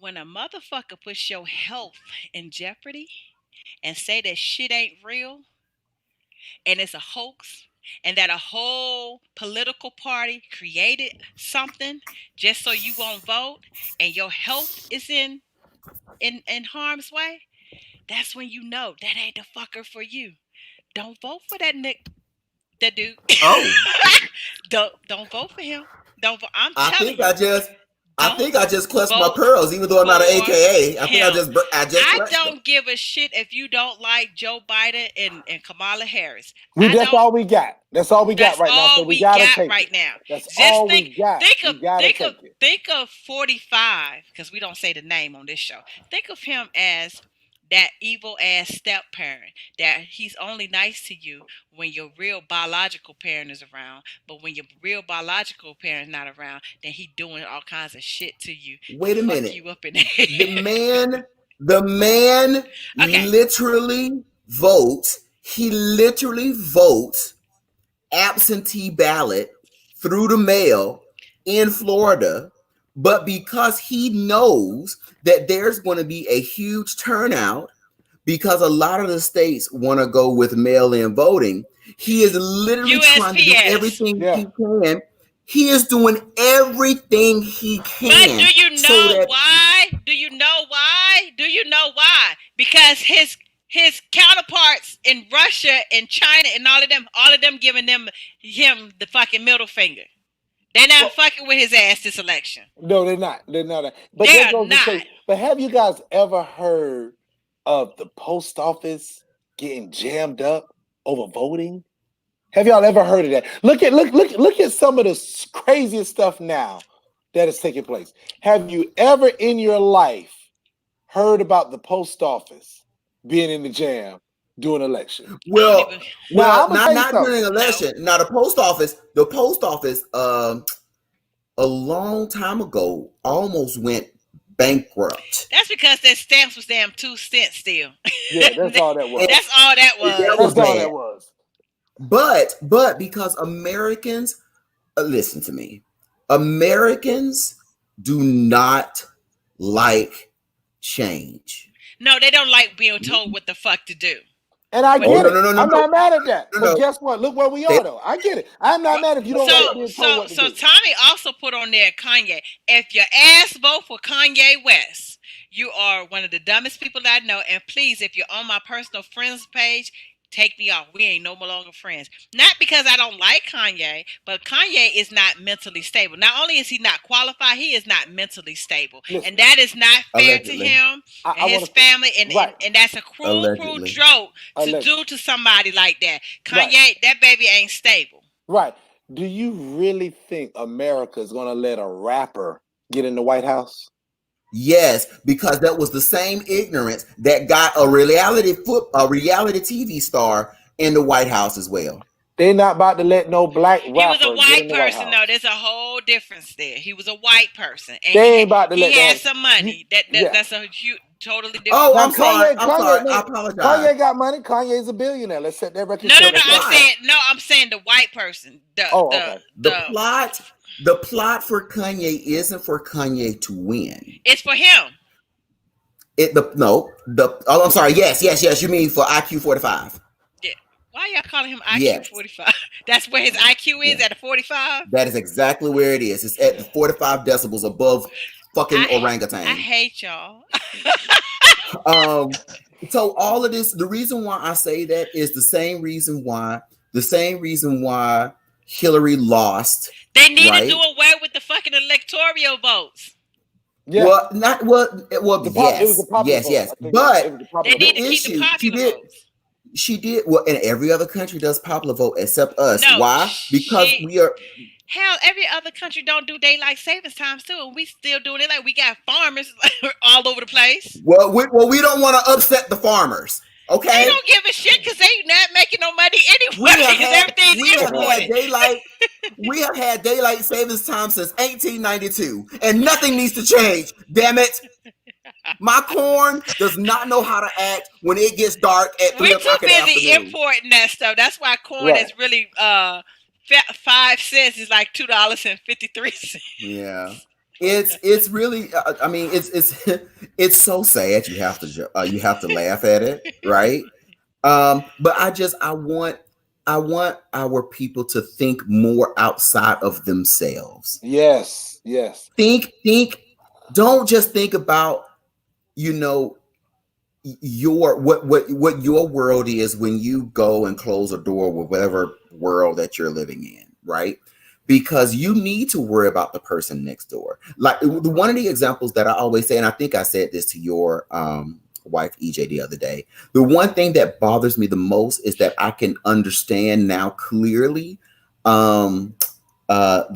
When a motherfucker puts your health in jeopardy and say that shit ain't real and it's a hoax, and that a whole political party created something just so you won't vote, and your health is in harm's way, that's when you know that ain't the fucker for you. Don't vote for that dude. oh, Don't vote for him. Don't vote. I'm I telling think you. I Don't think I just clutched my vote pearls, even though I'm not an for AKA. I think him. I just I clutched them. don't give a shit if you don't like Joe Biden and Kamala Harris. That's all we got. That's all we got That's right now. So all we we gotta got take right it. now. That's Just all we got. We gotta take it. think of 45, because we don't say the name on this show. Think of him as that evil ass step parent, that he's only nice to you when your real biological parent is around, but when your real biological parent is not around, then he doing all kinds of shit to you Wait to a fuck minute. you up in the head. The man Okay. literally votes. He literally votes absentee ballot through the mail in Florida, but because he knows that there's going to be a huge turnout, because a lot of the states want to go with mail-in voting, he is literally trying to do USPS. everything Yeah. he can. He is doing everything he But can do you so know that why? Do you know why? Do you know why? Because his counterparts in Russia and China and all of them giving him the fucking middle finger. They're not fucking with his ass this election. No, they're not. They're not. But They that are goes to not. say. But have you guys ever heard of the post office getting jammed up over voting? Have y'all ever heard of that? Look at some of the craziest stuff now that is taking place. Have you ever in your life heard about the post office being in the jam during election? I don't well even. Now I'm gonna tell you not something. during an election. Now the post office a long time ago almost went bankrupt. That's because that stamps was damn 2 cents still. Yeah, that's all that was. That's all that That was. was That's all bad. that was. But because Americans, listen to me, Americans do not like change. No, they don't like being told what the fuck to do. And I But get no, it. no, no, no, I'm no, not mad at that. no, But no. guess what? Look where we They, are, though. I get it. I'm not mad if you don't like being told what to so do. Tommy also put on there Kanye. If your ass vote for Kanye West, you are one of the dumbest people I know. And please, if you're on my personal friends page, take me off. We ain't no longer friends. Not because I don't like Kanye, but Kanye is not mentally stable. Not only is he not qualified, he is not mentally stable. Listen, and that is not fair to allegedly. him and I his want to family. And, right. and that's a cruel Allegedly. joke to Allegedly. do to somebody like that. Kanye, Right. that baby ain't stable. Right. Do you really think America is going to let a rapper get in the White House? Yes, because that was the same ignorance that got a reality TV star in the White House as well. They're not about to let no black He was rapper a get white in the White person, House. though. There's a whole difference there. He was a white person, and They ain't about to let he had that. some money. Yeah. That's a huge, totally different. Oh, Now I'm sorry. Kanye, I no, apologize. Kanye got money. Kanye's a billionaire. Let's set that record No. straight. I'm saying the white person. Okay. The plot for Kanye isn't for Kanye to win. It's for him. I'm sorry. Yes. You mean for IQ 45? Yeah. Why y'all calling him IQ Yes. 45? That's where his IQ Yeah. is at a 45. That is exactly where it is. It's at the 45 decibels above fucking I orangutan. hate y'all. Um, so all of this, the reason why I say that is the same reason why Hillary lost, They need to do right? away with the fucking electoral votes. Yeah, Well, not well, it was the popular vote. yes. I think it But was the They popular the need vote. to keep the issue, popular votes. she did well, and every other country does popular vote except us. No, Why? Because she. we are Hell, every other country don't do daylight savings times too, and we still doing it. Like we got farmers all over the place. we don't want to upset the farmers. They Okay, don't give a shit because they not making no money we anyway have because had everything's imported. daylight savings time since 1892, and nothing needs to change. Damn it! My corn does not know how to act when it gets dark at We're 3 o'clock too in the busy afternoon. importing that stuff. That's why corn Right. is really 5 cents is like $2.53. Yeah, it's really. I mean, it's it's so sad. You have to laugh at it, right? But I want our people to think more outside of themselves. Yes, yes, Think. Don't just think about you know your what your world is when you go and close a door with whatever world that you're living in, right? Because you need to worry about the person next door. Like one of the examples that I always say, and I think I said this to your wife EJ the other day. The one thing that bothers me the most is that I can understand now clearly um, the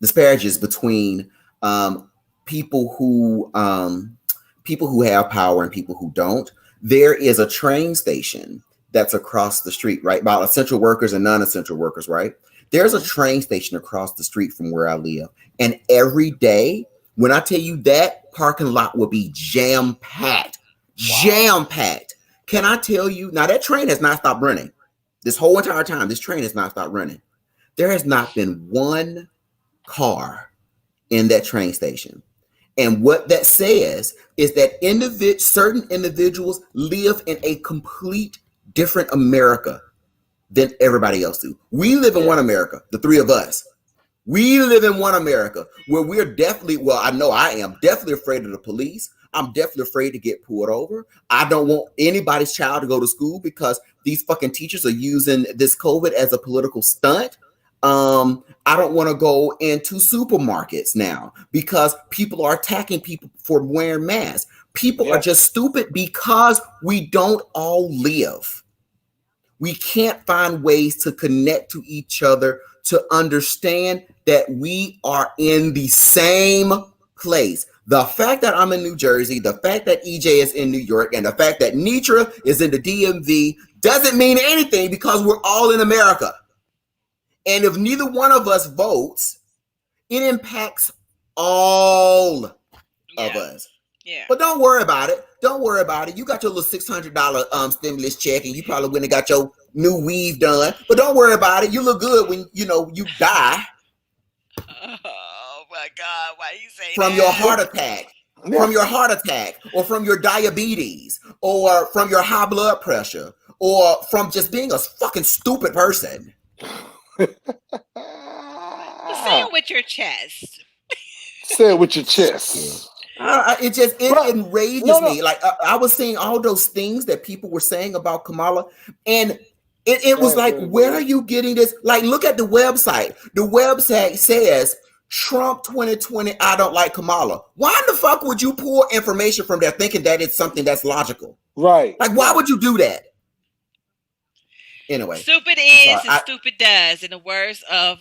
disparages between um, people who um, people who have power and people who don't. There is a train station that's across the street, right? About essential workers and non-essential workers, right? There's a Mhm. train station across the street from where I live, and every day, when I tell you that parking lot will be jam packed, Wow. jam packed. Can I tell you now that train has not stopped running this whole entire time? This train has not stopped running. There has not been one car in that train station. And what that says is that certain individuals live in a complete different America than everybody else do. We live in Yeah. one America, the three of us. We live in one America where we're definitely, well, I know I am definitely afraid of the police. I'm definitely afraid to get pulled over. I don't want anybody's child to go to school because these fucking teachers are using this COVID as a political stunt. I don't want to go into supermarkets now because people are attacking people for wearing masks. People are Yeah. just stupid because we don't all live. We can't find ways to connect to each other to understand that we are in the same place. The fact that I'm in New Jersey, the fact that EJ is in New York, and the fact that Nitra is in the DMV doesn't mean anything because we're all in America. And if neither one of us votes, it impacts all of Yeah, us. yeah. But don't worry about it. Don't worry about it. You got your little $600 stimulus check, and you probably went and got your new weave done. But don't worry about it. You look good when you die Oh my God, why you say from your that? heart attack, Yeah. or from your diabetes, or from your high blood pressure, or from just being a fucking stupid person. Well, say it with your chest. Say it with your Yeah. chest. It But no, enrages no. me. Like I was seeing all those things that people were saying about Kamala, and it was like, where are you getting this? Like, look at the website. The website says Trump 2020. I don't like Kamala. Why in the fuck would you pull information from there thinking that it's something that's logical? Right, Like, why right. would you do that? Anyway, Stupid sorry. is and stupid does, in the words of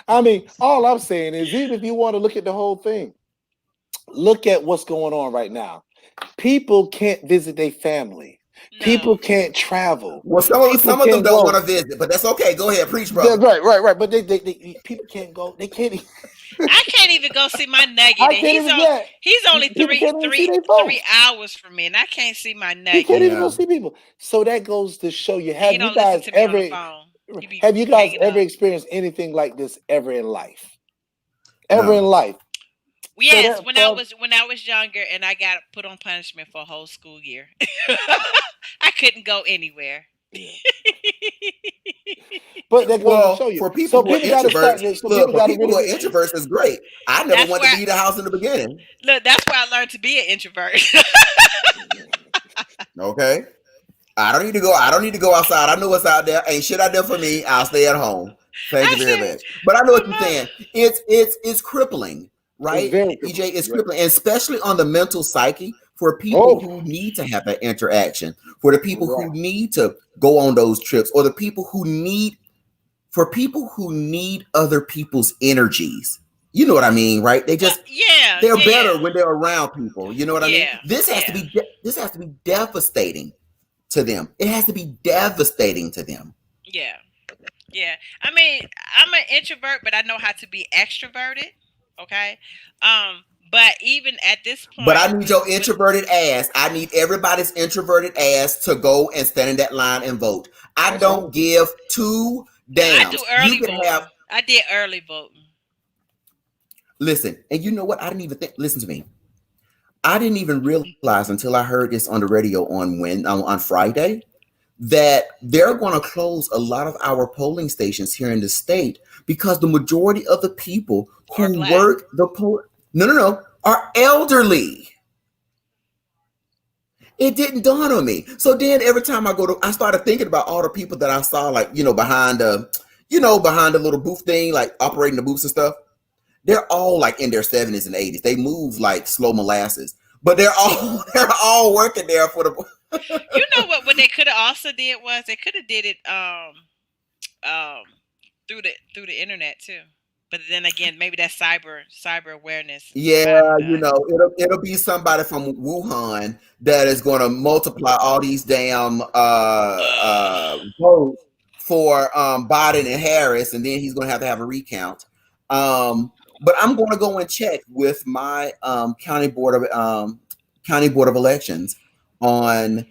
I mean, all I'm saying is, even if you want to look at the whole thing, look at what's going on right now. People can't visit their family. People no. can't travel. Well, People some of them can't don't go. want to visit, but that's okay. Go ahead, preach, Yeah, brother. right. But people can't go. They can't. I can't even go see my nugget, I and can't even get. he's only People three can't even see three their three folks. hours from me, and I can't see my He can't nugget. even go Yeah. see people. So that goes to show you. And he don't listen to me on the phone. He be Have you guys hanging ever up. experienced anything like this ever in life? ever in No. life. So Yes, that for when I was younger and I got put on punishment for a whole school year. I couldn't go anywhere. yeah. But that goes to show Well, you. for people So who are people got to start. introverts, So look, people for got to people who really. are introverts, is great. I never That's wanted to where leave the house in the beginning. look, that's where I learned to be an introvert. Okay. I don't need to go. I don't need to go outside. I know what's out there. Ain't shit out there for me. I'll stay at home. Thank you I very said, much. But I know what "Oh you're my, saying. It's crippling, It's right? very EJ, crippling. it's Yeah. crippling, and especially on the mental psyche for people Oh, who need to have that interaction, for the people yeah. who need to go on those trips, or the people who need for people who need other people's energies. You know what I mean, right? They well, just yeah, they're yeah, better yeah, when they're around people. You know what I mean? yeah, yeah, This has to be devastating to them. It has to be devastating to them. yeah, yeah. I mean, I'm an introvert, but I know how to be extroverted. Okay, um, but even at this But point, I need your introverted ass. I need everybody's introverted ass to go and stand in that line and vote. I That's right. don't give two I do damns. You early can have voting. I did early voting. listen, and you know what? I didn't even think. Listen to me. I didn't even realize until I heard this on the radio on Friday that they're going to close a lot of our polling stations here in the state because the majority of the people Or who black. work the poll, no, are elderly. It didn't dawn on me. So then every time I started thinking about all the people that I saw, like, behind the little booth thing, like operating the booths and stuff. They're all like in their 70s and 80s. They move like slow molasses, but they're all they're all working there for the. You know what? What they could have also did was they could have did it um through the internet too. But then again, maybe that's cyber awareness. Yeah, I don't know. it'll be somebody from Wuhan that is going to multiply all these damn votes for Biden and Harris, and then he's going to have a recount. But I'm going to go and check with my county board of elections on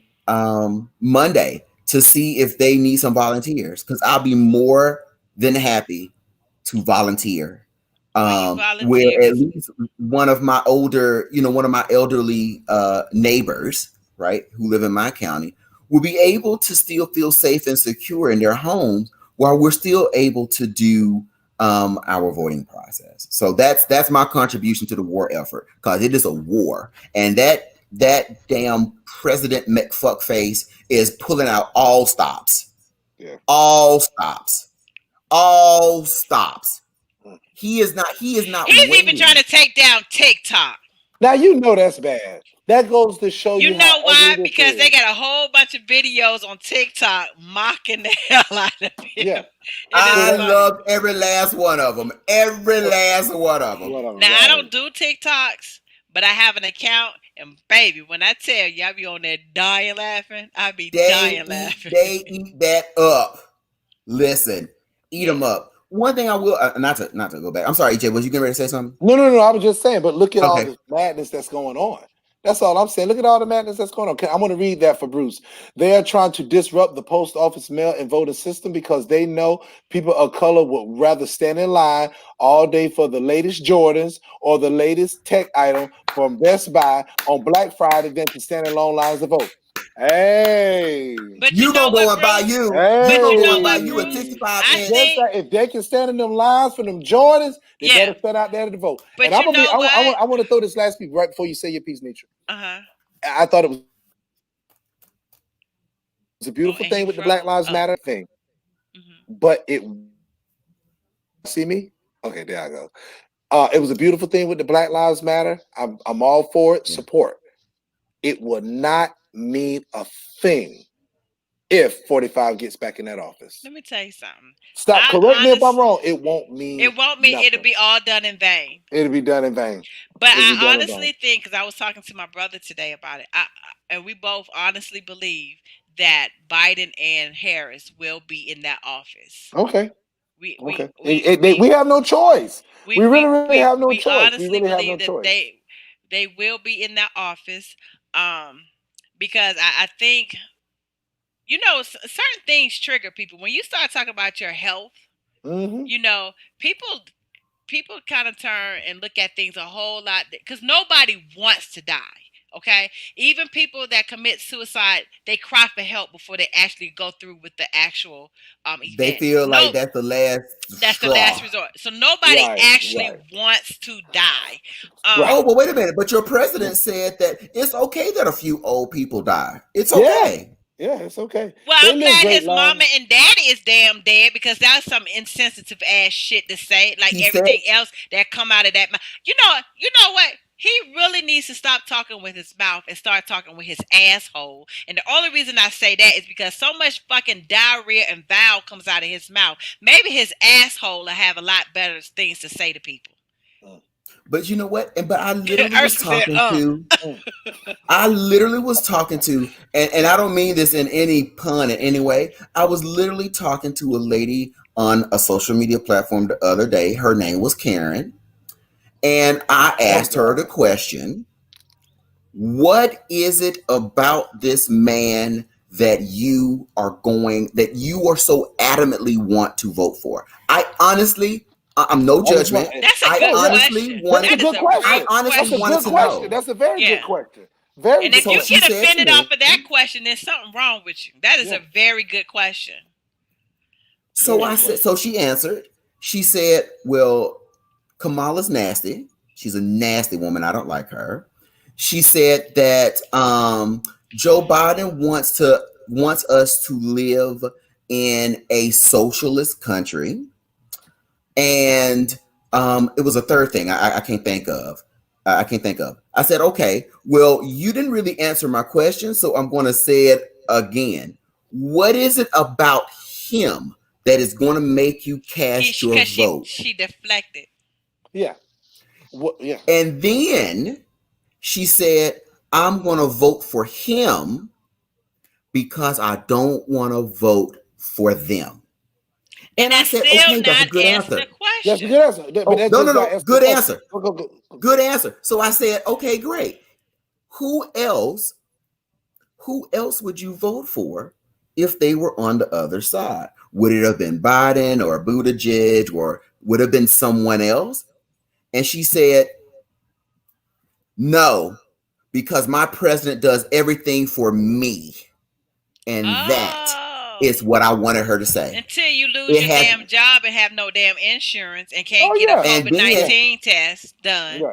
Monday to see if they need some volunteers because I'll be more than happy to volunteer Well, you where volunteer at because least one of my elderly neighbors, right, who live in my county, will be able to still feel safe and secure in their homes while we're still able to do our voting process. So that's my contribution to the war effort because it is a war, and that damn President McFuckface is pulling out Yeah. all stops, all stops. He is not he's even trying waiting. to take down TikTok. Now you know that's bad. That goes to show You you how know ugly why? this Because they is. got a whole bunch of videos on TikTok mocking the hell out of Yeah. him. It So is I that funny. love every last one of them. Every so last one of them. whatever, Now I right? don't do TikToks, but I have an account, and baby, when I tell you I be on there dying laughing, I be dying laughing. They eat that up. Listen, eat them Yeah. up. One thing I will not to go back. I'm sorry, EJ. Was you getting ready to say something? No, no, no. I was just saying, but look at all Okay. this madness that's going on. That's all I'm saying. Look at all the madness that's going on. Okay, I'm going to read that for Bruce. They are trying to disrupt the post office mail and voter system because they know people of color would rather stand in line all day for the latest Jordans or the latest tech item from Best Buy on Black Friday than to stand in long lines to vote. Hey, But you You know gonna go what, and buy Bruce? you. You But gonna you go know and buy what, you a Bruce? hey. 65 I inch. think, If they can stand in them lines for them Jordans, they yeah. better stand out there to vote. And But I'm you gonna be. know what? I want to throw this last piece right before you say your piece, Nietzsche. Uh huh. I thought it was a beautiful thing with the Black Lives Matter thing, Oh, and he froze. Oh. but Hmm. y'all see me? Okay, there I go. It was a beautiful thing with the Black Lives Matter. I'm all for it. Yeah. Support. It will not mean a thing if 45 gets back in that office. Let me tell you something. Stop. I Correct me if I'm honest, wrong. It won't mean it won't mean it'll nothing. be all done in vain. It'll be done in vain. But It'll be I done in vain. honestly think, because I was talking to my brother today about it, and we both honestly believe that Biden and Harris will be in that office. Okay. We we Okay. we We we have no choice. we We really, we really have we, no we choice. We honestly really have no believe that choice. they will be in that office, um, because I think certain things trigger people when you start talking about your health. Hmm. People people kind of turn and look at things a whole lot because nobody wants to die. Okay, even people that commit suicide, they cry for help before they actually go through with the actual They event. feel like No, that's the last that's the last straw. resort. So nobody Right, actually right, wants to die. right. Oh, but wait a minute. But your president said that it's okay that a few old people die. It's Yeah, okay. yeah, it's okay. Well, They I'm live glad great his mama lives. and daddy is damn dead because that's some insensitive ass shit to say. Like He said, everything else that come out of that mouth. You know what? He really needs to stop talking with his mouth and start talking with his asshole. And the only reason I say that is because so much fucking diarrhea and bile comes out of his mouth. Maybe his asshole will have a lot better things to say to people. Mm, but you know what? And but I literally was Ursa said, talking to mm. I literally was talking to, and I don't mean this in any pun in any way. I was literally talking to a lady on a social media platform the other day. Her name was Karen. And I Oh asked her the God. question, what is it about this man that you are so adamantly want to vote for? I honestly, I'm no I just want. judgment. that's a I good Oh yeah, honestly question. that's a wanted, That is good a I real question. honestly That's a wanted good to question. question. know. That's a very good Yeah. question. Very And if good you So she get question. said to offended me, off of that question, there's something wrong with you. That is Yeah, a very good question. so very I good said, question. so she answered. She said, well, Kamala's nasty. She's a nasty woman. I don't like her. She said that Joe Biden wants us to live in a socialist country, and it was a third thing I can't think of. I can't think of. I said, okay, well, you didn't really answer my question, so I'm going to say it again. What is it about him that is going to make you He cast your because vote? she deflected. Yeah. What? Yeah. And then she said, I'm going to vote for him because I don't want to vote for them. And And I that's said, still okay, that's a not good answering the answer. That's a question. good answer. But Oh, that's no, no, just not no. answer the Good question. answer. Go, go, go, go. Good answer. So I said, okay, great. Who else, who else would you vote for if they were on the other side? Would it have been Biden or Buttigieg or would it have been someone else? And she said, no, because my president does everything for me. And that Oh. is what I wanted her to say. Until you lose It your has, damn job and have no damn insurance and can't Oh get a yeah, and COVID yeah, then, 19 test done. yeah.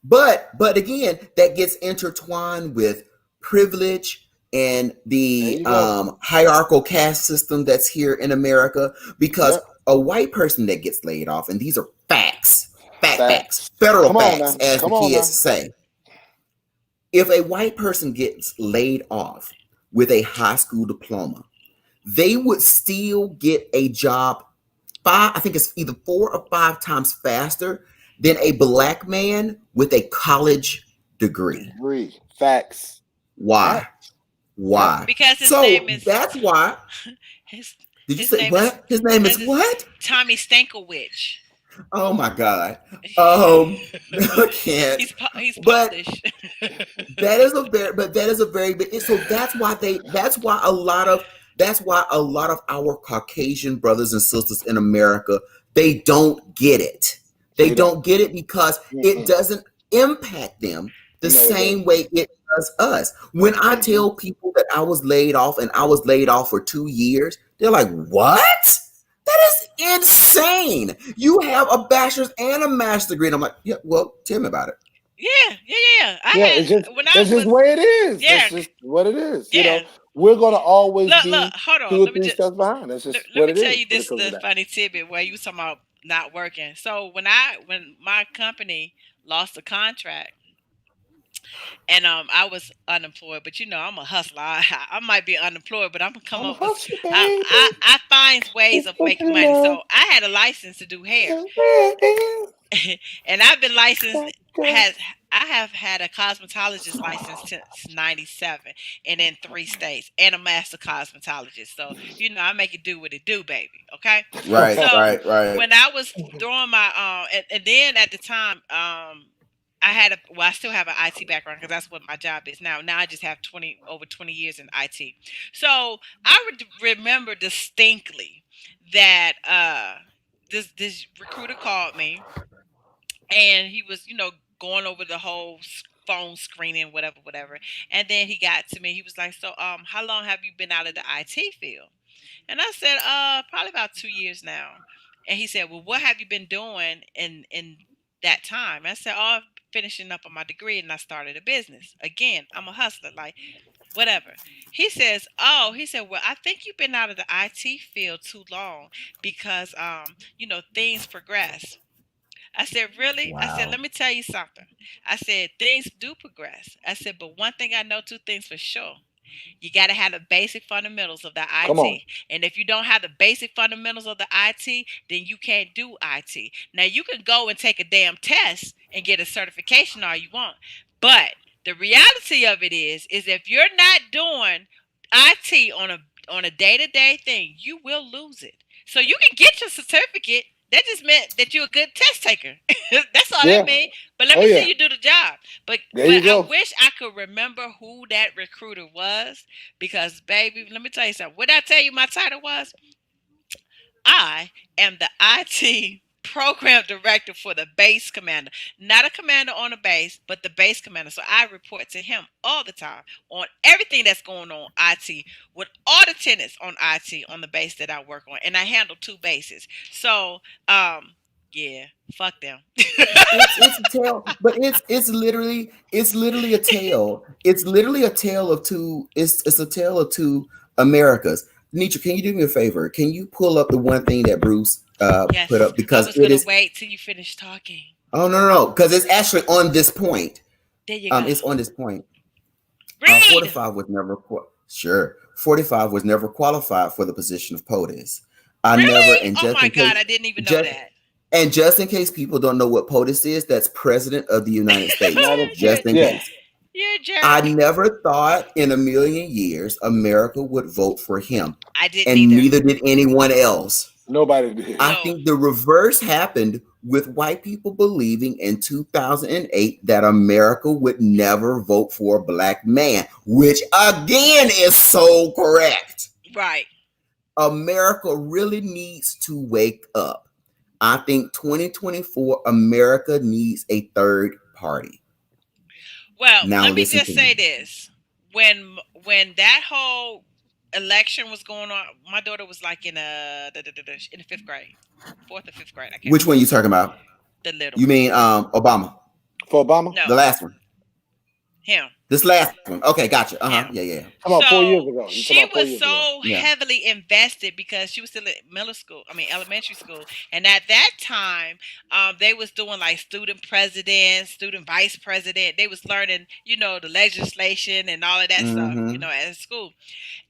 but again, that gets intertwined with privilege and There the you go. hierarchical caste system that's here in America. Because Yep. a white person that gets laid off, and these are facts, Facts. federal Come on facts, now. as the Come on kids now. say. If a white person gets laid off with a high school diploma, they would still get a job I think it's either 4 or 5 times faster than a black man with a college degree. Agree. Facts. Why? Facts. Why? Facts. Because his name So is that's why. his Did you his say name is what? His name is his is what? Tommy Stankovich. Oh my God. I can't. He's But Polish. that is a very big. So that's why a lot of our Caucasian brothers and sisters in America, they don't get it. They They don't. don't get it because it Mm-mm. doesn't impact them the No, it same doesn't. way it does us. When I Mm-hmm. tell people that I was laid off and I was laid off for 2 years, they're like, "What? That is insane. You have a bachelor's and a master's degree." And I'm like, "Yeah, well, tell me about it." Yeah. I Yeah, had when I it's just was the way it is. That's yeah just what it is. yeah. We're gonna always Look, be hold on. two or three steps behind. That's Let, just let what me it tell is you when it this comes to the that. funny tidbit where you talking about not working. So when my company lost the contract and I was unemployed, but I'm a hustler. I might be unemployed, but I'm gonna come I'm a up with hustler, baby. I find ways It's of what making you money. love. So I had a license to do hair, Yeah, yeah, and I've been licensed that girl. has I have had a cosmetologist license since '97 and in 3 states and a master cosmetologist. So I make it do what it do, baby. Okay. Right, So right. when I was throwing my and then at the time I still have an IT background because that's what my job is now. Now I just have 20 years in IT. So I remember distinctly that this recruiter called me, and he was, going over the whole phone screening, whatever, whatever. And then he got to me. He was like, "So, how long have you been out of the IT field?" And I said, probably about 2 years now. And he said, "Well, what have you been doing in that time?" I said, "Oh, I'm finishing up on my degree, and I started a business. Again, I'm a hustler, like whatever." He says, "Oh," he said, "Well, I think you've been out of the IT field too long because things progress." I said, "Really?" I said, Wow. "Let me tell you something." I said, "Things do progress." I said, "But one thing I know, two things for sure. You got to have the basic fundamentals of the Come on. IT. And if you don't have the basic fundamentals of the IT, then you can't do IT. Now, you can go and take a damn test and get a certification all you want. But the reality of it is if you're not doing IT on a day-to-day thing, you will lose it. So you can get your certificate. That just meant that you're a good test taker. That's all that Yeah. means. But let Oh me yeah. see you do the job. But There but you I go. wish I could remember who that recruiter was, because baby, let me tell you something. What I tell you my title was? I am the IT program director for the base commander. Not a commander on the base, but the base commander. So I report to him all the time on everything that's going on IT, with all the tenants on IT on the base that I work on. And I handle two bases. So yeah, fuck them. It's a tale, but it's literally a tale. It's literally a tale of two. It's a tale of two Americas. Nietzsche, can you do me a favor? Can you pull up the one thing that Bruce put Yes, up, I because was it gonna is. wait till you finish talking. Oh, no, no, no, because it's actually on this point. There you go. It's on this point. Read. 45 was never sure. 45 was never qualified for the position of POTUS. I never, Really? and Oh just my in god, case, I didn't even know just that. just in case people don't know what POTUS is, that's President of the United States. United you're, Just States. in Yeah. case. you're a I jerk. never thought in a million years America would vote for him, I didn't and either. neither did anyone else. Nobody did. I No. think the reverse happened with white people believing in 2008 that America would never vote for a black man, which again is so correct. Right. America really needs to wake up. I think 2024 America needs a third party. Well, Now let me listen just to say me. this: when that whole election was going on, my daughter was like in the fifth grade, fourth or fifth grade. I can't Which one remember. you talking about? The little You one. mean Obama? For Obama? No, The last one. him. This last one. Okay, gotcha. Uh-huh. Him. Yeah, yeah. Come on, 4 years So ago. You talking she about four was years ago? so Yeah. heavily invested because she was still at middle school. I mean, elementary school, and at that time, they was doing like student president, student vice president. They was learning, the legislation and all of that stuff, Mm-hmm. at school.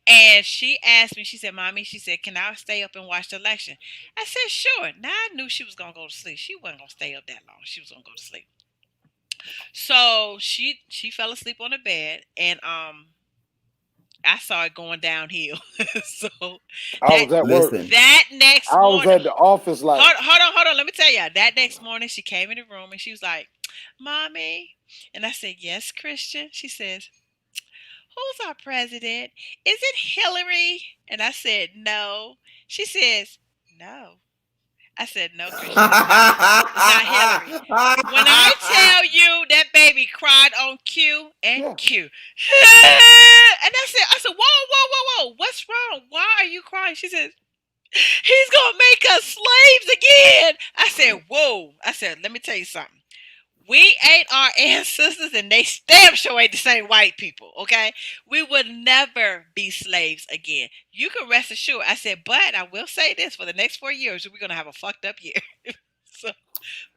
And she asked me, she said, "Mommy," she said, "can I stay up and watch the election?" I said, "Sure." Now I knew she was gonna go to sleep. She wasn't gonna stay up that long. She was gonna go to sleep. So she fell asleep on the bed, and I saw it going downhill. So I that was at work. Listen. that next I was morning, at the office like, hold on. Let me tell you. That next morning, she came in the room and she was like, "Mommy," and I said, "Yes, Christian." She says, "Who's our president? Is it Hillary?" And I said, "No." She says, "No." I said, "No, Christian, it's not. It's not Hillary." When I tell you that baby cried on Q and yeah. Q, and I said, "Whoa, whoa, whoa, whoa, what's wrong? Why are you crying?" She says, "He's gonna make us slaves again." I said, "Whoa!" I said, "Let me tell you something. We ain't our ancestors, and they damn sure ain't the same white people. Okay, we would never be slaves again. You can rest assured." I said, "But I will say this: for the next 4 years, we're gonna have a fucked up year." So,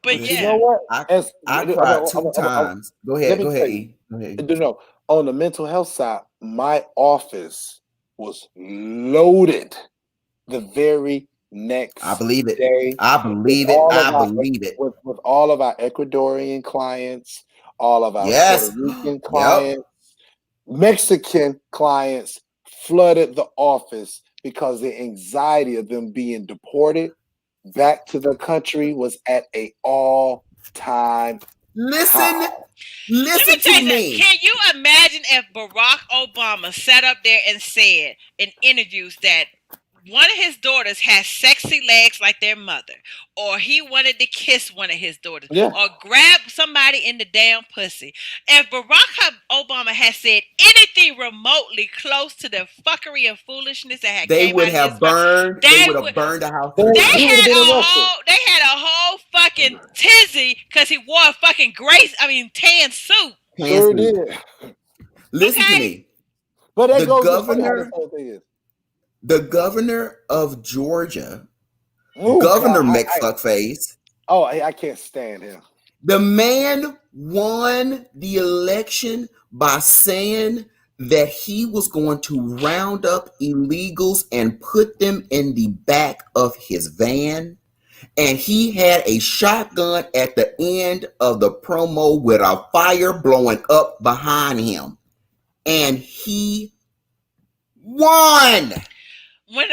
but But you yeah, know Listen, what? I As I cried two times. Go let ahead. me Go tell ahead, you, E. Go ahead. on the mental health side, my office was loaded the very I next believe it. day I with believe it. all of I our believe it. with all of our Ecuadorian clients, all of our Puerto Yes. Rican Yep. clients, Mexican clients flooded the office because the anxiety of them being deported back to the country was at a all-time high. Listen. let me Listen tell to you something. me. Can you imagine if Barack Obama sat up there and said in interviews that one of his daughters has sexy legs like their mother, or he wanted to kiss one of his daughters, Yeah. or grab somebody in the damn pussy. If Barack Obama had said anything remotely close to the fuckery and foolishness that had They came would out of his have mouth, burned. They they would have would. burned the house to the They He ground. would have had been a arrested. whole, they had a whole fucking tizzy because he wore a fucking tan suit. Sure Handsome. did. Listen to Okay, me. But that The goes to show you how this governor, whole thing is. the governor of Georgia, Oh Governor God, McFuckface, I can't stand him. the man won the election by saying that he was going to round up illegals and put them in the back of his van. And he had a shotgun at the end of the promo with a fire blowing up behind him. And he won. When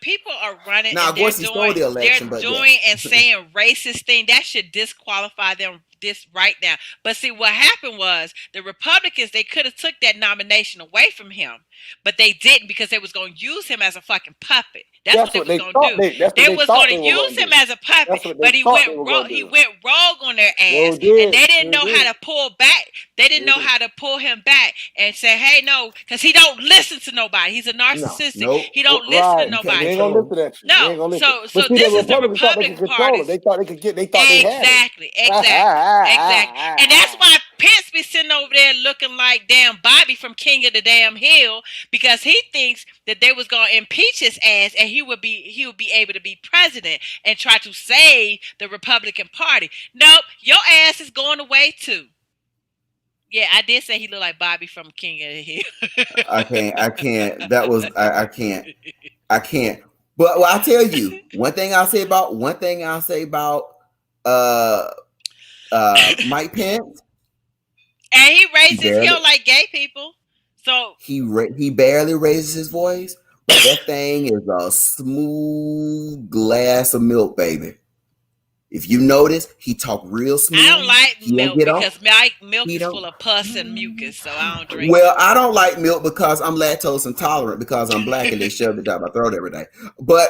people are running Now, and of course, he stole the election, they're but doing yes. and saying racist thing, that should disqualify them this right now. But see, what happened was the Republicans, they could have took that nomination away from him, but they didn't because they was going to use him as a fucking puppet. That's what they was going to do. They was going to use him as a puppet, but he went rogue on their ass, and they didn't know how to pull back. They didn't know how to pull him back and say, "Hey, no," because he don't listen to nobody. He's a narcissistic. Nope. He don't listen to nobody. They ain't gonna listen to that shit. No, so see, this is the Republicans thought they Republican could control Party. it. They thought they could get. They thought they had it. Exactly. And that's why Pence be sitting over there looking like damn Bobby from King of the Damn Hill, because he thinks that they was gonna impeach his ass and he would be able to be president and try to save the Republican Party. Nope, your ass is going away too. Yeah, I did say he looked like Bobby from King of the Hill. I can't. That was I can't. But I tell you, one thing I'll say about Mike Pence, and he raised his heel like gay people. So he barely raises his voice, but that thing is a smooth glass of milk, baby. If you notice, he talk real smooth. I don't like milk because milk is full of pus and mucus, so I don't drink. Well, I don't like milk because I'm lactose intolerant because I'm black and they shove it down my throat every day. But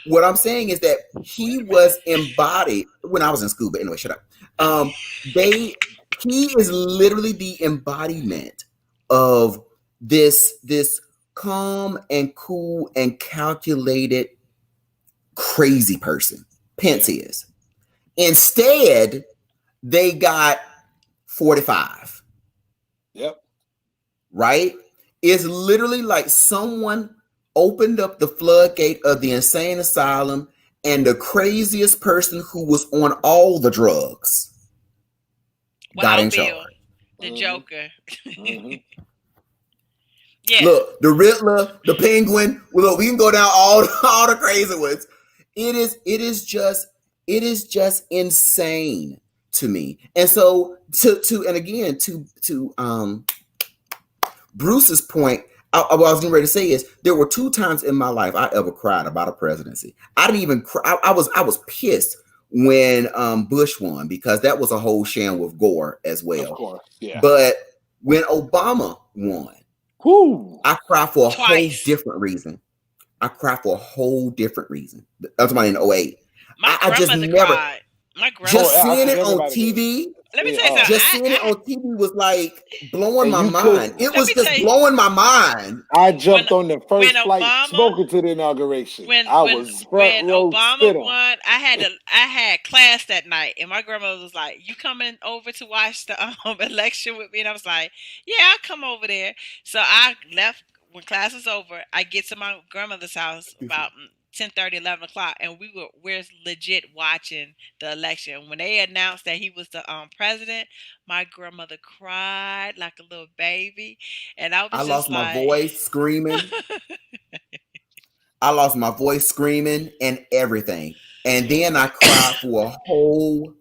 what I'm saying is that he was embodied when I was in school. But anyway, shut up. He is literally the embodiment of this calm and cool and calculated crazy person. Pence is. Instead, they got 45. Yep. Right? It's literally like someone opened up the floodgate of the insane asylum and the craziest person who was on all the drugs got in charge. The Joker. Mm-hmm. Yeah. Look, the Riddler, the Penguin. Look, we can go down all the crazy ones. It is just insane to me. And so to Bruce's point, what I was getting ready to say is there were 2 times in my life I ever cried about a presidency. I didn't even cry. I was pissed when Bush won because that was a whole sham with Gore as well. Of course, yeah. But when Obama won, I cried for a whole different reason. That's about in 08. I just never cried. My grandmother just seeing it on TV. Let me tell you something. Just seeing it on TV was like blowing my mind. It was just blowing my mind. I jumped on the first flight smoking to the inauguration. When Obama won, I had class that night, and my grandmother was like, "You coming over to watch the election with me?" And I was like, "Yeah, I'll come over there." So I left when class was over. I get to my grandmother's house about 10:30, 11 o'clock, and we're legit watching the election. When they announced that he was the president, my grandmother cried like a little baby, and I lost my voice screaming. I lost my voice screaming and everything, and then I cried for a whole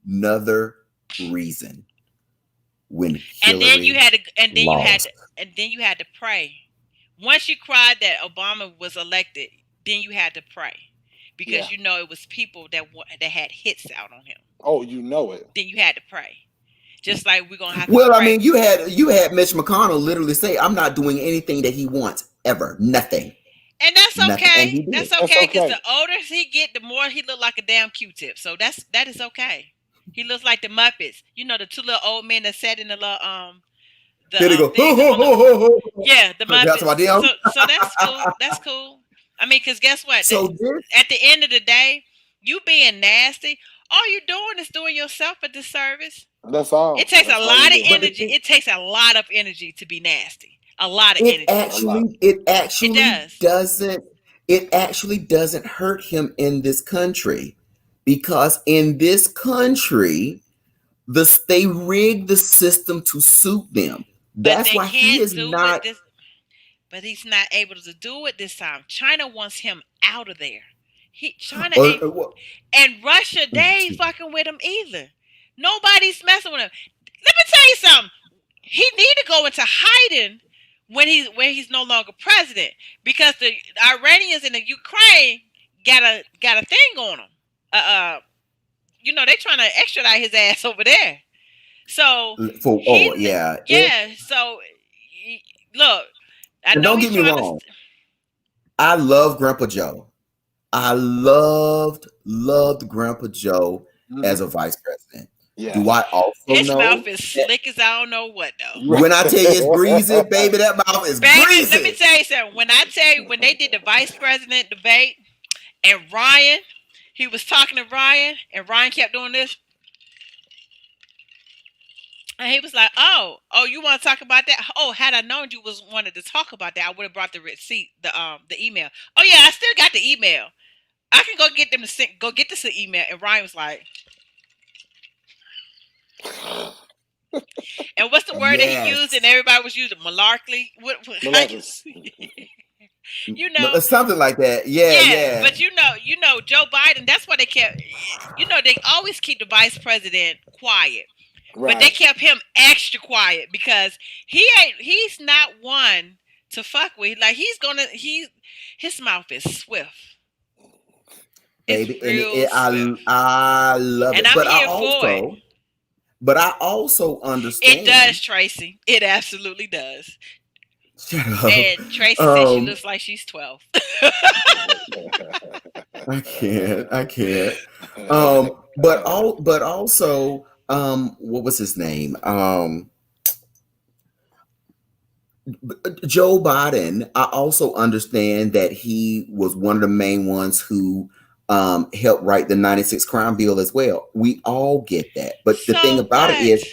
nother reason. When Hillary lost. you had to pray. Once you cried that Obama was elected, then you had to pray because you know it was people that had hits out on him. Oh, you know it. Then you had to pray. Just like we're gonna have. Well, I mean, you had Mitch McConnell literally say, "I'm not doing anything that he wants ever, nothing." And that's Nothing, and okay. he did. That's That's okay because okay. the older he get, the more he look like a damn Q-tip. So that is okay. He looks like the Muppets. You know the two little old men that sat in the little Then they go, thing. The little, yeah, the that's Muppets. about them. So that's cool. That's cool. I mean, because guess what? So this, At the end of the day, you being nasty, all you're doing is doing yourself a disservice. That's It all. takes a That's all you lot of do. but the energy. thing, It takes a lot of energy to be nasty. A lot of it energy. A lot. actually, it It actually does. doesn't, it actually doesn't hurt him in this country, because in this country, they rig the system to suit them. But That's they why he can't is do it not. this. But he's not able to do it this time. China wants him out of there. China ain't, Well, and Russia, they ain't excuse me. fucking with him either. Nobody's messing with him. Let me tell you something. He need to go into hiding when he's no longer president, because the Iranians and the Ukraine got a thing on him. They trying to extradite his ass over there. So For he, yeah, yeah. So look, I and know don't he's get me trying to. wrong. I love Grandpa Joe. I loved Grandpa Joe as a Mhm. vice president. Do I Yes. also His know mouth is that slick as I don't know what though. when I tell you it's greasy, baby, that mouth is Baby, let me greasy. tell you something. When I tell you when they did the vice president debate and Ryan, he was talking to Ryan and Ryan kept doing this. And he was like, "Oh, you want to talk about that? Oh, had I known you was wanted to talk about that, I would have brought the receipt, the email. Oh yeah, I still got the email. I can go get them to go get this email." And Ryan was like, "And what's the word that he used?" And Yes. everybody was using malarkey. How you, Molecules. you know? Something like that. Yeah, Yeah, yeah. but Joe Biden. That's why they kept. They always keep the vice president quiet. But they Right. kept him extra quiet because he's not one to fuck with. Like his mouth is swift. It's Baby, and real swift. I love And it. I'm here for it. But I also It does, understand. Tracy. It absolutely does. Shut up. And Tracy says she Um, looks like she's 12. I can't. But also, what was his name? Joe Biden. I also understand that he was one of the main ones who helped write the '96 crime bill as well. We all get that, but the thing So about it is,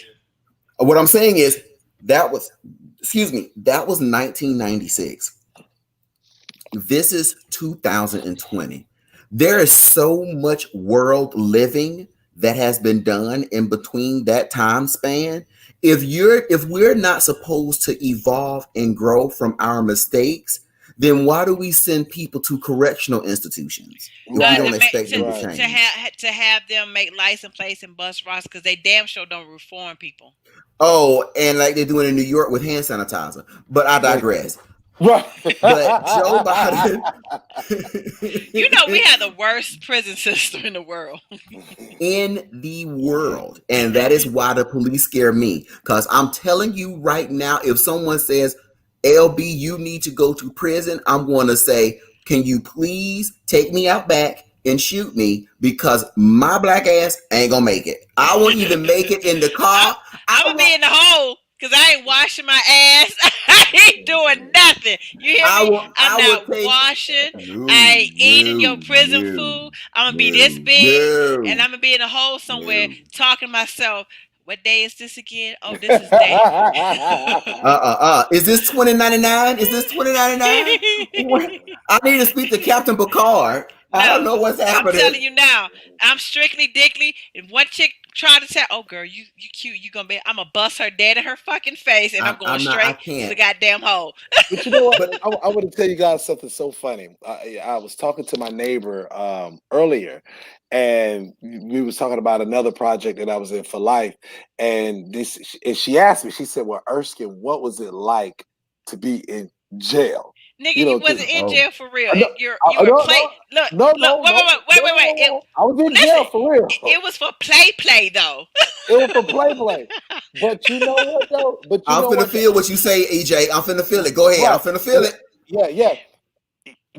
what? what I'm saying is that was, excuse me, that was 1996. This is 2020. There is so much world living that has been done in between that time span. If we're not supposed to evolve and grow from our mistakes, then why do we send people to correctional institutions if we Right. don't expect them to Right. change? To have them make license plates and bus routes because they damn sure don't reform people. Oh, and like they're doing in New York with hand sanitizer. But I digress. Right. But Joe Biden, We have the worst prison system in the world. in the world. And that is why the police scare me. Because I'm telling you right now, if someone says, LB, you need to go to prison, I'm going to say, can you please take me out back and shoot me? Because my black ass ain't going to make it. I won't even make it in the car. I'm going to be in the hole because I ain't washing my ass. I ain't doing nothing. You hear me? I'm not washing. I ain't eating your prison food. I'm going to be this big and I'm going to be in a hole somewhere talking to myself. What day is this again? Oh, this is day. Is this 2099? Is this 2099? I need to speak to Captain Picard. No, I don't know what's happening. I'm telling you now. I'm strictly dickly. If one chick try to tell, oh girl, you cute, you gonna be, I'm gonna bust her dead in her fucking face, and I'm going straight to the goddamn hole. But you know what? I want to tell you guys something so funny. I was talking to my neighbor earlier, and we was talking about another project that I was in for life, and she asked me. She said, "Well, Erskine, what was it like to be in jail?" Nigga, you wasn't in jail for real. No, you were play. Look, wait. I was in jail for real. It was for play though. It was for play. But you know what though? I'm finna feel what you say, EJ. I'm finna feel it. Go ahead. Right. I'm finna feel it. Yeah.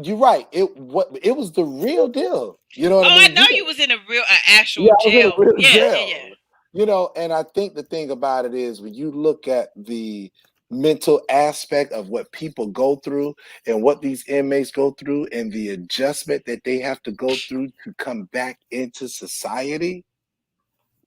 you're right. It was the real deal. You know what I Oh, I mean? know you was in a real, Yeah, actual I was in a jail. real Yeah, yeah, jail. yeah. And I think the thing about it is when you look at the mental aspect of what people go through and what these inmates go through and the adjustment that they have to go through to come back into society,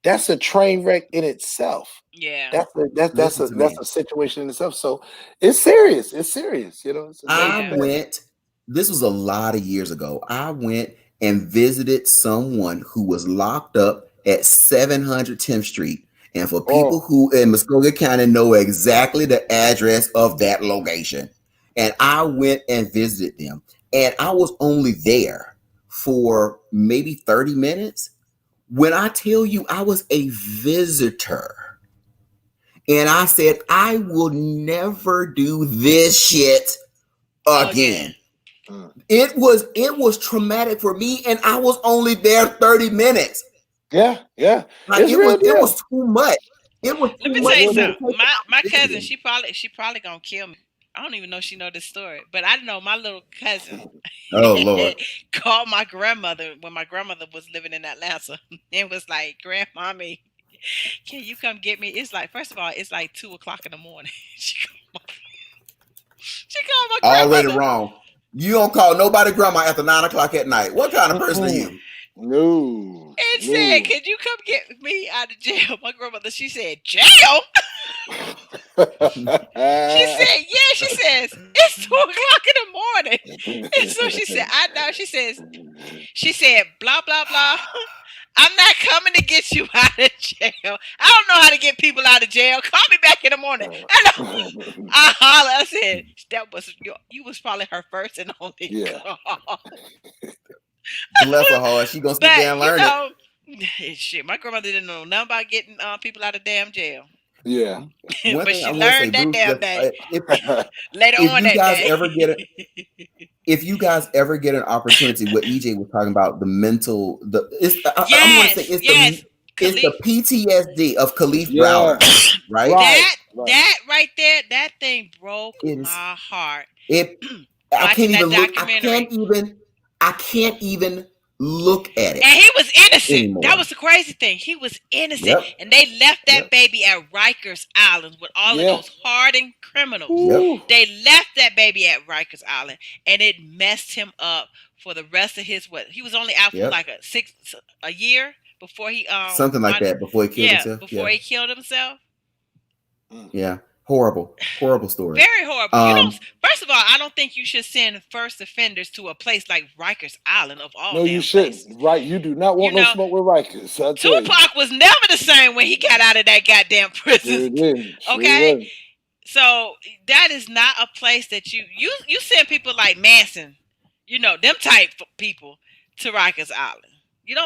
that's a train wreck in itself. Yeah. That's Listen a to that's me. a situation in itself. So it's serious. It's serious. It's a very I Yeah. serious. went, this was a lot of years ago. I went and visited someone who was locked up at 710th Street. And for people Oh, who in Muskogee County know exactly the address of that location. And I went and visited them. And I was only there for maybe 30 minutes. When I tell you I was a visitor, and I said, I will never do this shit Again. again. mm. It was traumatic for me, and I was only there 30 minutes. Yeah, yeah. Like It's real it deal. was too much. It was Let too me It's tell much you for real me to deal. something. take My out cousin, visiting. she probably gonna kill me. I don't even know if she know this story, but I know my little cousin Oh Lord. called my grandmother when my grandmother was living in Atlanta and was like, "Grandmommy, can you come get me?" It's like, first of all, it's like 2 o'clock in the morning. She called my Already grandmother wrong. You don't call nobody grandma after 9 o'clock at night. What kind of person are Mm-mm. you? No, and said, no. "Can you come get me out of jail?" My grandmother, she said, "Jail?" She said, "Yeah." She says, "It's 2 o'clock in the morning." And so she said, "I know." She said, "Blah blah blah. I'm not coming to get you out of jail. I don't know how to get people out of jail. Call me back in the morning." I know. I hollered. I said, "That was you was probably her first and only Yeah, call." Bless her heart. She gonna sit But there and learn it. shit, my grandmother didn't know nothing about getting people out of damn jail. yeah. One But thing I she will say, learned that Bruce, damn day. Later if on you that guys day. ever get it, if you guys ever get an opportunity, what EJ was talking about, the mental, I'm going to say Yes, yes. it's the Khalif, PTSD of Khalif Yeah, Browder, right? right, that right. that right there, that thing broke It is my heart. it. I can't Watching even that look. documentary. I can't even look at And it he was innocent. That anymore. was the crazy thing. He was innocent. Yep. And they left that Yep. baby at Rikers Island with all of Yeah. those hardened criminals. Yep. Ooh. They left that baby at Rikers Island and it messed him up for the rest of his what? He was only out for Yep. like a year before he Something like that before he killed yeah, himself. before Yeah. he killed himself. Mm. Yeah. Horrible. Horrible story. Very horrible. You don't. Um. First of all, I don't think you should send first offenders to a place like Rikers Island of all No, you damn shouldn't. places. Right? You do not You want no know, smoke with Rikers. I tell you, Tupac was never the same when he got out of that goddamn prison. sure didn't. Sure Okay, wasn't. so that is not a place that you send people like Manson, them type of people to Rikers Island. You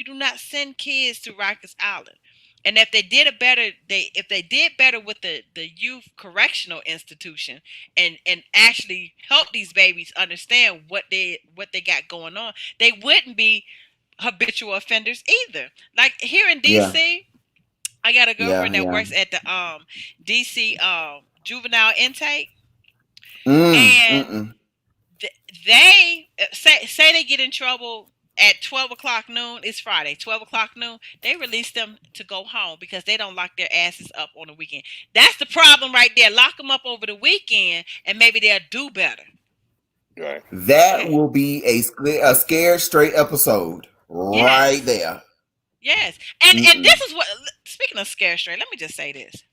do not send kids to Rikers Island. And if they did if they did better with the youth correctional institution and actually help these babies understand what they got going on, they wouldn't be habitual offenders either. Like here in Yeah. DC, I got a Yeah. girlfriend that Yeah. works at the DC juvenile intake, Mm. and Mm. they say they get in trouble at 12 o'clock noon. It's Friday, 12 o'clock noon. They release them to go home because they don't lock their asses up on the weekend. That's the problem right there. Lock them up over the weekend, and maybe they'll do better. Right. That Yeah. will be a scared straight episode right Yes. there. Yes. And Mm-mm. this is what. Speaking of scare straight, let me just say this.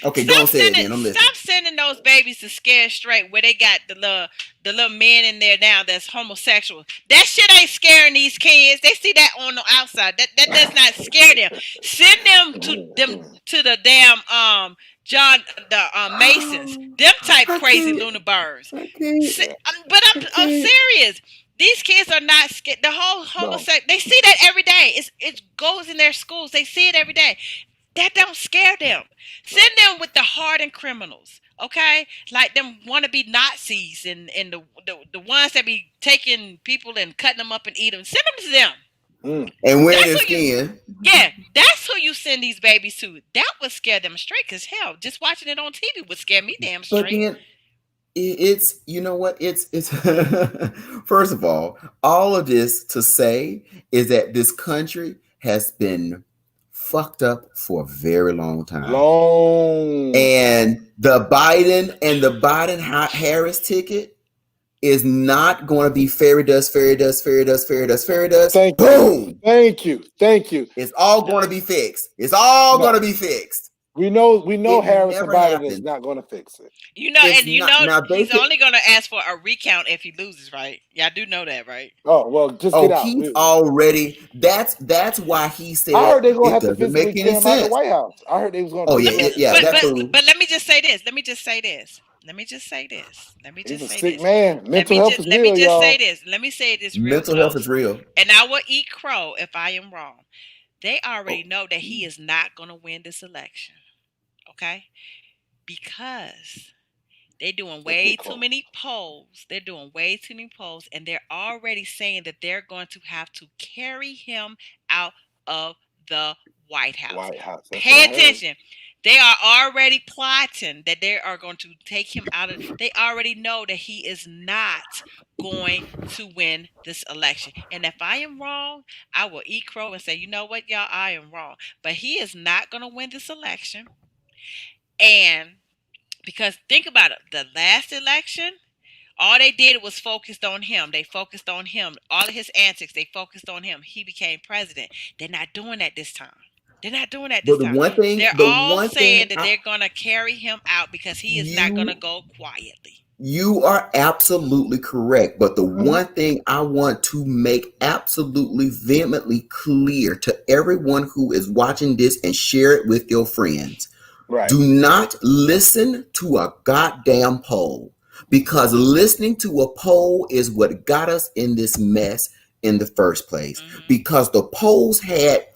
Okay, go and say it then. I'm listening. Stop sending those babies to Scare Straight where they got the little men in there now that's homosexual. That shit ain't scaring these kids. They see that on the outside. That does not scare them. Send them to the damn John the Masons. Them type I crazy can't. Luna birds. I can't. But I I'm can't. serious. These kids are not scared. The whole No. homosexual. They see that every day. It goes in their schools. They see it every day. That don't scare them. Send them with the hardened criminals, okay? Like them wannabe Nazis and the ones that be taking people and cutting them up and eat them. Send them to them. Mm. And wearing That's their who you. skin. Yeah, that's who you send these babies to. That would scare them straight. Cause hell, just watching it on TV would scare me damn But straight. then It's, you know what, it's first of all of this to say is that this country has been fucked up for a very long time. Long time. And the Biden Harris ticket is not going to be fairy dust, fairy dust, fairy dust, fairy dust, fairy dust. Thank you. Boom. Thank you. Thank you. It's all going to No. be fixed. It's all going to No. be fixed. We know It Harris and never Biden is happened. not going to fix it. It's And you not know now. They he's could. only going to ask for a recount if he loses, right? Y'all do know that, right? Oh, well, just get Oh, out. he's already. That's why he I said heard they're gonna it have to doesn't make physically any tear him out of the sense. White House. I heard they was gonna Oh do yeah, they have to yeah. tear him That out. fool. But let me just say this. Let me just say this. Let me just say this. Let me He's just a say sick this. man. Mental health is Let me real, just say y'all. this. Let me say this real Mental health is close. real. And I will eat crow if I am wrong. They already Oh, know that he is not going to win this election. Okay? Because they're doing Let's get way too close. many polls. They're doing way too many polls. And they're already saying that they're going to have to carry him out of the White House. White House. That's what Pay I heard. attention. They are already plotting that they are going to take him out of. They already know that he is not going to win this election. And if I am wrong, I will eat crow and say, you know what, y'all, I am wrong. But he is not going to win this election. And because think about it, the last election, all they did was focused on him. They focused on him. All of his antics, they focused on him. He became president. They're not doing that this time. They're not doing that this but the time. one thing, They're the all one thing saying that they're going to carry him out because he is not going to you go quietly. you are absolutely correct. But the Hmm. one thing I want to make absolutely vehemently clear to everyone who is watching this and share it with your friends. Right. Do not listen to a goddamn poll, because listening to a poll is what got us in this mess in the first place. Hmm. Because the polls had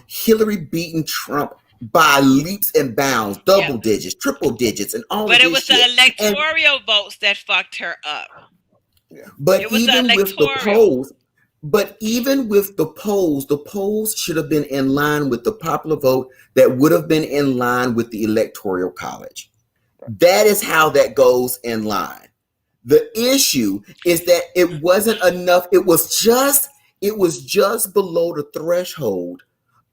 Hillary beating Trump by leaps and bounds, Yep. double digits, triple digits, and all of But it this was the shit. And electoral votes that fucked her up. Yeah. but It was the even with the electoral. polls, but even with the polls should have been in line with the popular vote that would have been in line with the electoral college. Right. That is how that goes in line. The issue is that it wasn't enough. It was just below the threshold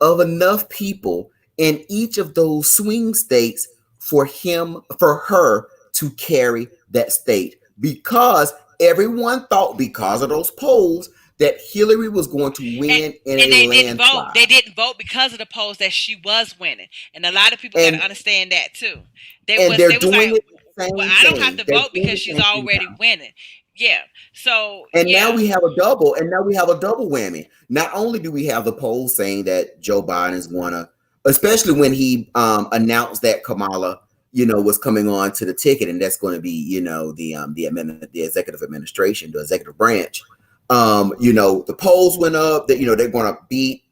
of enough people in each of those swing states for her to carry that state, because everyone thought, because of those polls, that Hillary was going to and win in and a they didn't vote. landslide. They didn't vote because of the polls that she was winning, and a lot of people got to And understand that too. They and was they're they was like, doing it the well, same I don't have thing. to They're vote doing because the she's same thing already now. winning. Yeah. So And now yeah, we have a double, and now we have a double whammy. Not only do we have the polls saying that Joe Biden is going to, especially when he announced that Kamala, was coming on to the ticket, and that's going to be, the amendment, the executive administration, the executive branch. The polls went up that they're going to beat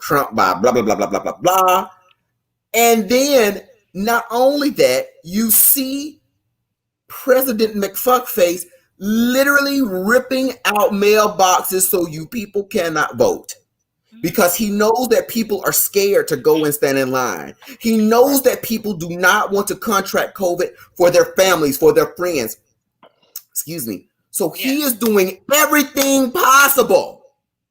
Trump by blah blah blah blah blah blah blah, and then not only that, you see President McFuckface literally ripping out mailboxes so you people cannot vote, mhm, because he knows that people are scared to go and stand in line. He Right. knows that people do not want to contract COVID for their families, for their friends. Excuse me. So he yes, is doing everything possible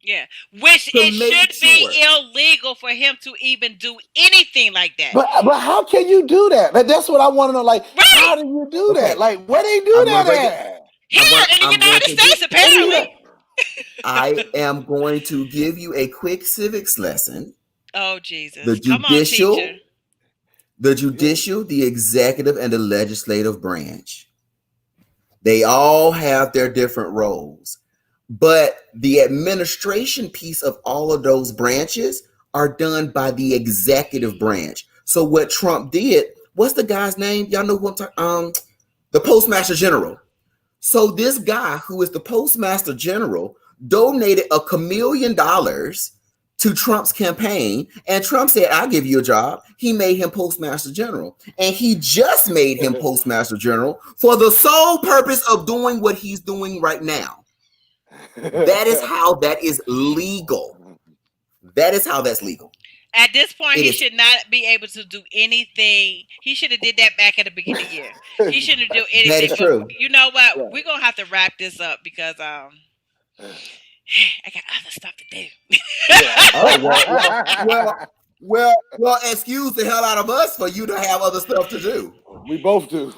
yeah. Which to it make should be sure. illegal for him to even do anything like that. But how can you do that? Like, that's what I want to know. Like, how Right do you do that? Okay, Like, where they do I'm going to that break it. at? here in the I'm going United to give. States, Where do apparently. you? I am going to give you a quick civics lesson. Oh The Jesus! Come on, teacher. judicial the executive, and the legislative branch, they all have their different roles. But the administration piece of all of those branches are done by the executive branch. So what Trump did, what's the guy's name? Y'all know who I'm talking? The Postmaster General. So this guy, who is the Postmaster General, donated $1 million to Trump's campaign, and Trump said, "I'll give you a job." He made him Postmaster General, and he just made him Postmaster General for the sole purpose of doing what he's doing right now. That is how that is legal. That is how that's legal. At this point, It he is. should not be able to do anything. He should have did that back at the beginning of the year. He shouldn't do That anything. is But true. you know what? Right. We're gonna have to wrap this up because I got other stuff to do. Yeah. Oh well. Excuse the hell out of us for you to have other stuff to do. We both do.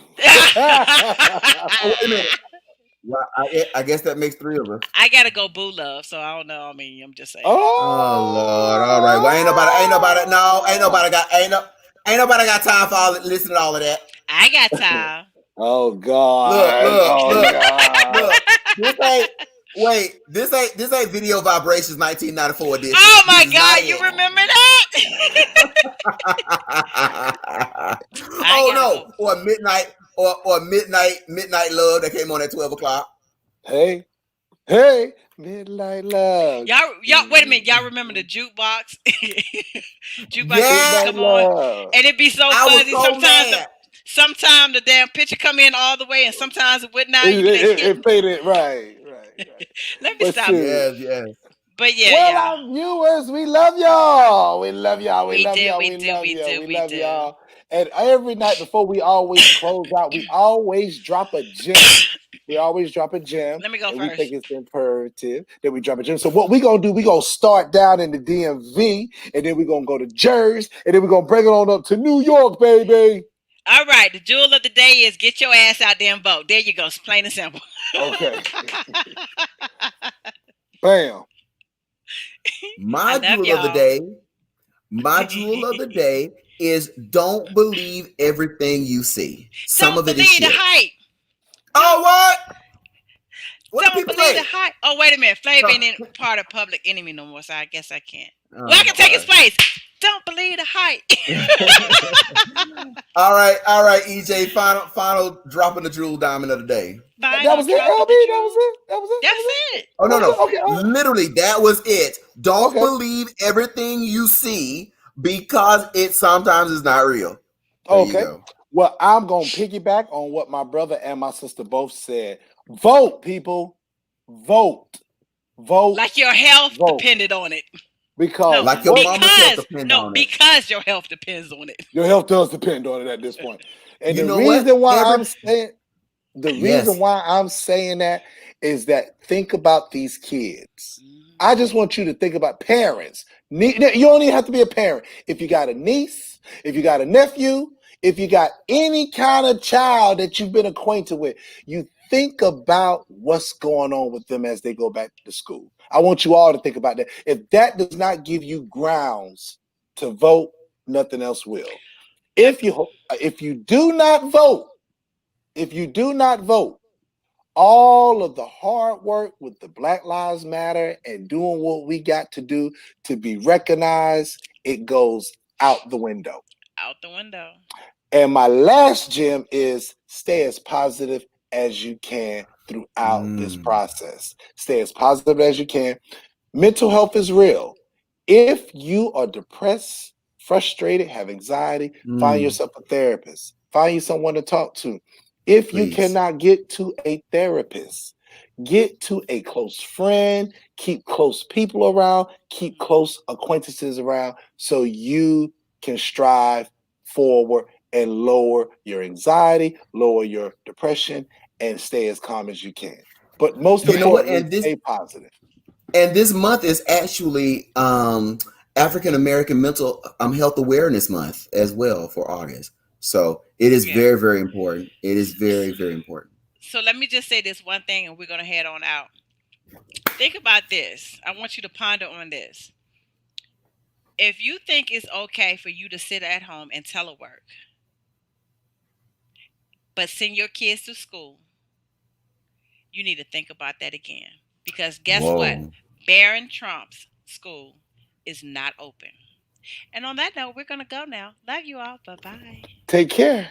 Oh, wait a minute. Well, I guess that makes three of us. I gotta go boo love, so I don't know. I mean, I'm just saying. Oh Lord. All right. Well, ain't nobody got time for all listen to all of that. I got time. Oh Look, God. look, Oh look, God. look. This ain't wait. This ain't Video Vibrations 1994 edition. Oh my This is not God, you it. remember that? I Oh gotta go. no. Or midnight love that came on at 12 o'clock. Hey, hey, midnight love. Y'all, wait a minute. Y'all remember the jukebox? Jukebox used to Yes, Midnight come on, love. and it'd be so I was fuzzy. so mad. Sometimes the damn picture come in all the way, and sometimes it would not. It, You be like, it, it faded right, right. let me But stop. see, Yes, yes. But yeah, well, y'all. our viewers, we love y'all. We love y'all. We We love do, y'all. we We do, love we y'all. do, We we love do. y'all. And every night before we always close out, we always drop a gem. We always drop a gem, Let me go and we first. think it's imperative that we drop a gem. So what we gonna do? We gonna start down in the DMV, and then we gonna go to Jersey, and then we gonna bring it on up to New York, baby. All right, the jewel of the day is get your ass out there and vote. There you go. It's plain and simple. Okay, bam. I My love jewel of the y'all. day, my jewel of the day is don't believe everything you see. Some Don't of it is believe the shit. hype. Oh, Don't what? What do don't people believe the say? hype. Oh, wait a minute. Flav Uh, ain't in part of Public Enemy no more, so I guess I can't. Well, I Oh can take his God. place. Don't believe the hype. All right, EJ. Final dropping the jewel diamond of the day. That Final was it, drop of LB. the That was jewel. it. That was it. That That's was it. it. Oh That no, was it. no. Okay. Literally, that was it. Don't Okay. believe everything you see because it sometimes is not real. There you Okay. go. Well, I'm going to piggyback on what my brother and my sister both said. Vote, people. Vote. Vote. Like your health Vote. depended on it. No, Because Like your what mama's health depend on it. because your health depends on it. your health does depend on it at this point. And You the know what? reason why I'm saying Yes. that is that think about these kids. Mhm. I just want you to think about parents. You don't even have to be a parent. If you got a niece, if you got a nephew, if you got any kind of child that you've been acquainted with, you think about what's going on with them as they go back to school. I want you all to think about that. If that does not give you grounds to vote, nothing else will. Yep. If you do not vote, if you do not vote, all of the hard work with the Black Lives Matter and doing what we got to do to be recognized, it goes out the window. Out the window. And my last gem is stay as positive as you can throughout this Mm, process. Stay as positive as you can. Mental health is real. If you are depressed, frustrated, have anxiety, find mm, yourself a therapist. Find you someone to talk to. If you please. cannot get to a therapist, get to a close friend, keep close people around, keep close acquaintances around so you can strive forward and lower your anxiety, lower your depression, and stay as calm as you can. But most You know what? importantly, stay positive. And this month is actually African American mental health awareness month as well for August. So it is Yeah. very, very important. It is very, very important. So let me just say this one thing and we're going to head on out. Think about this. I want you to ponder on this. If you think it's okay for you to sit at home and telework, but send your kids to school, you need to think about that again. Because guess what? Whoa. Barron Trump's school is not open. And on that note, we're going to go now. Love you all. Bye bye. Take care.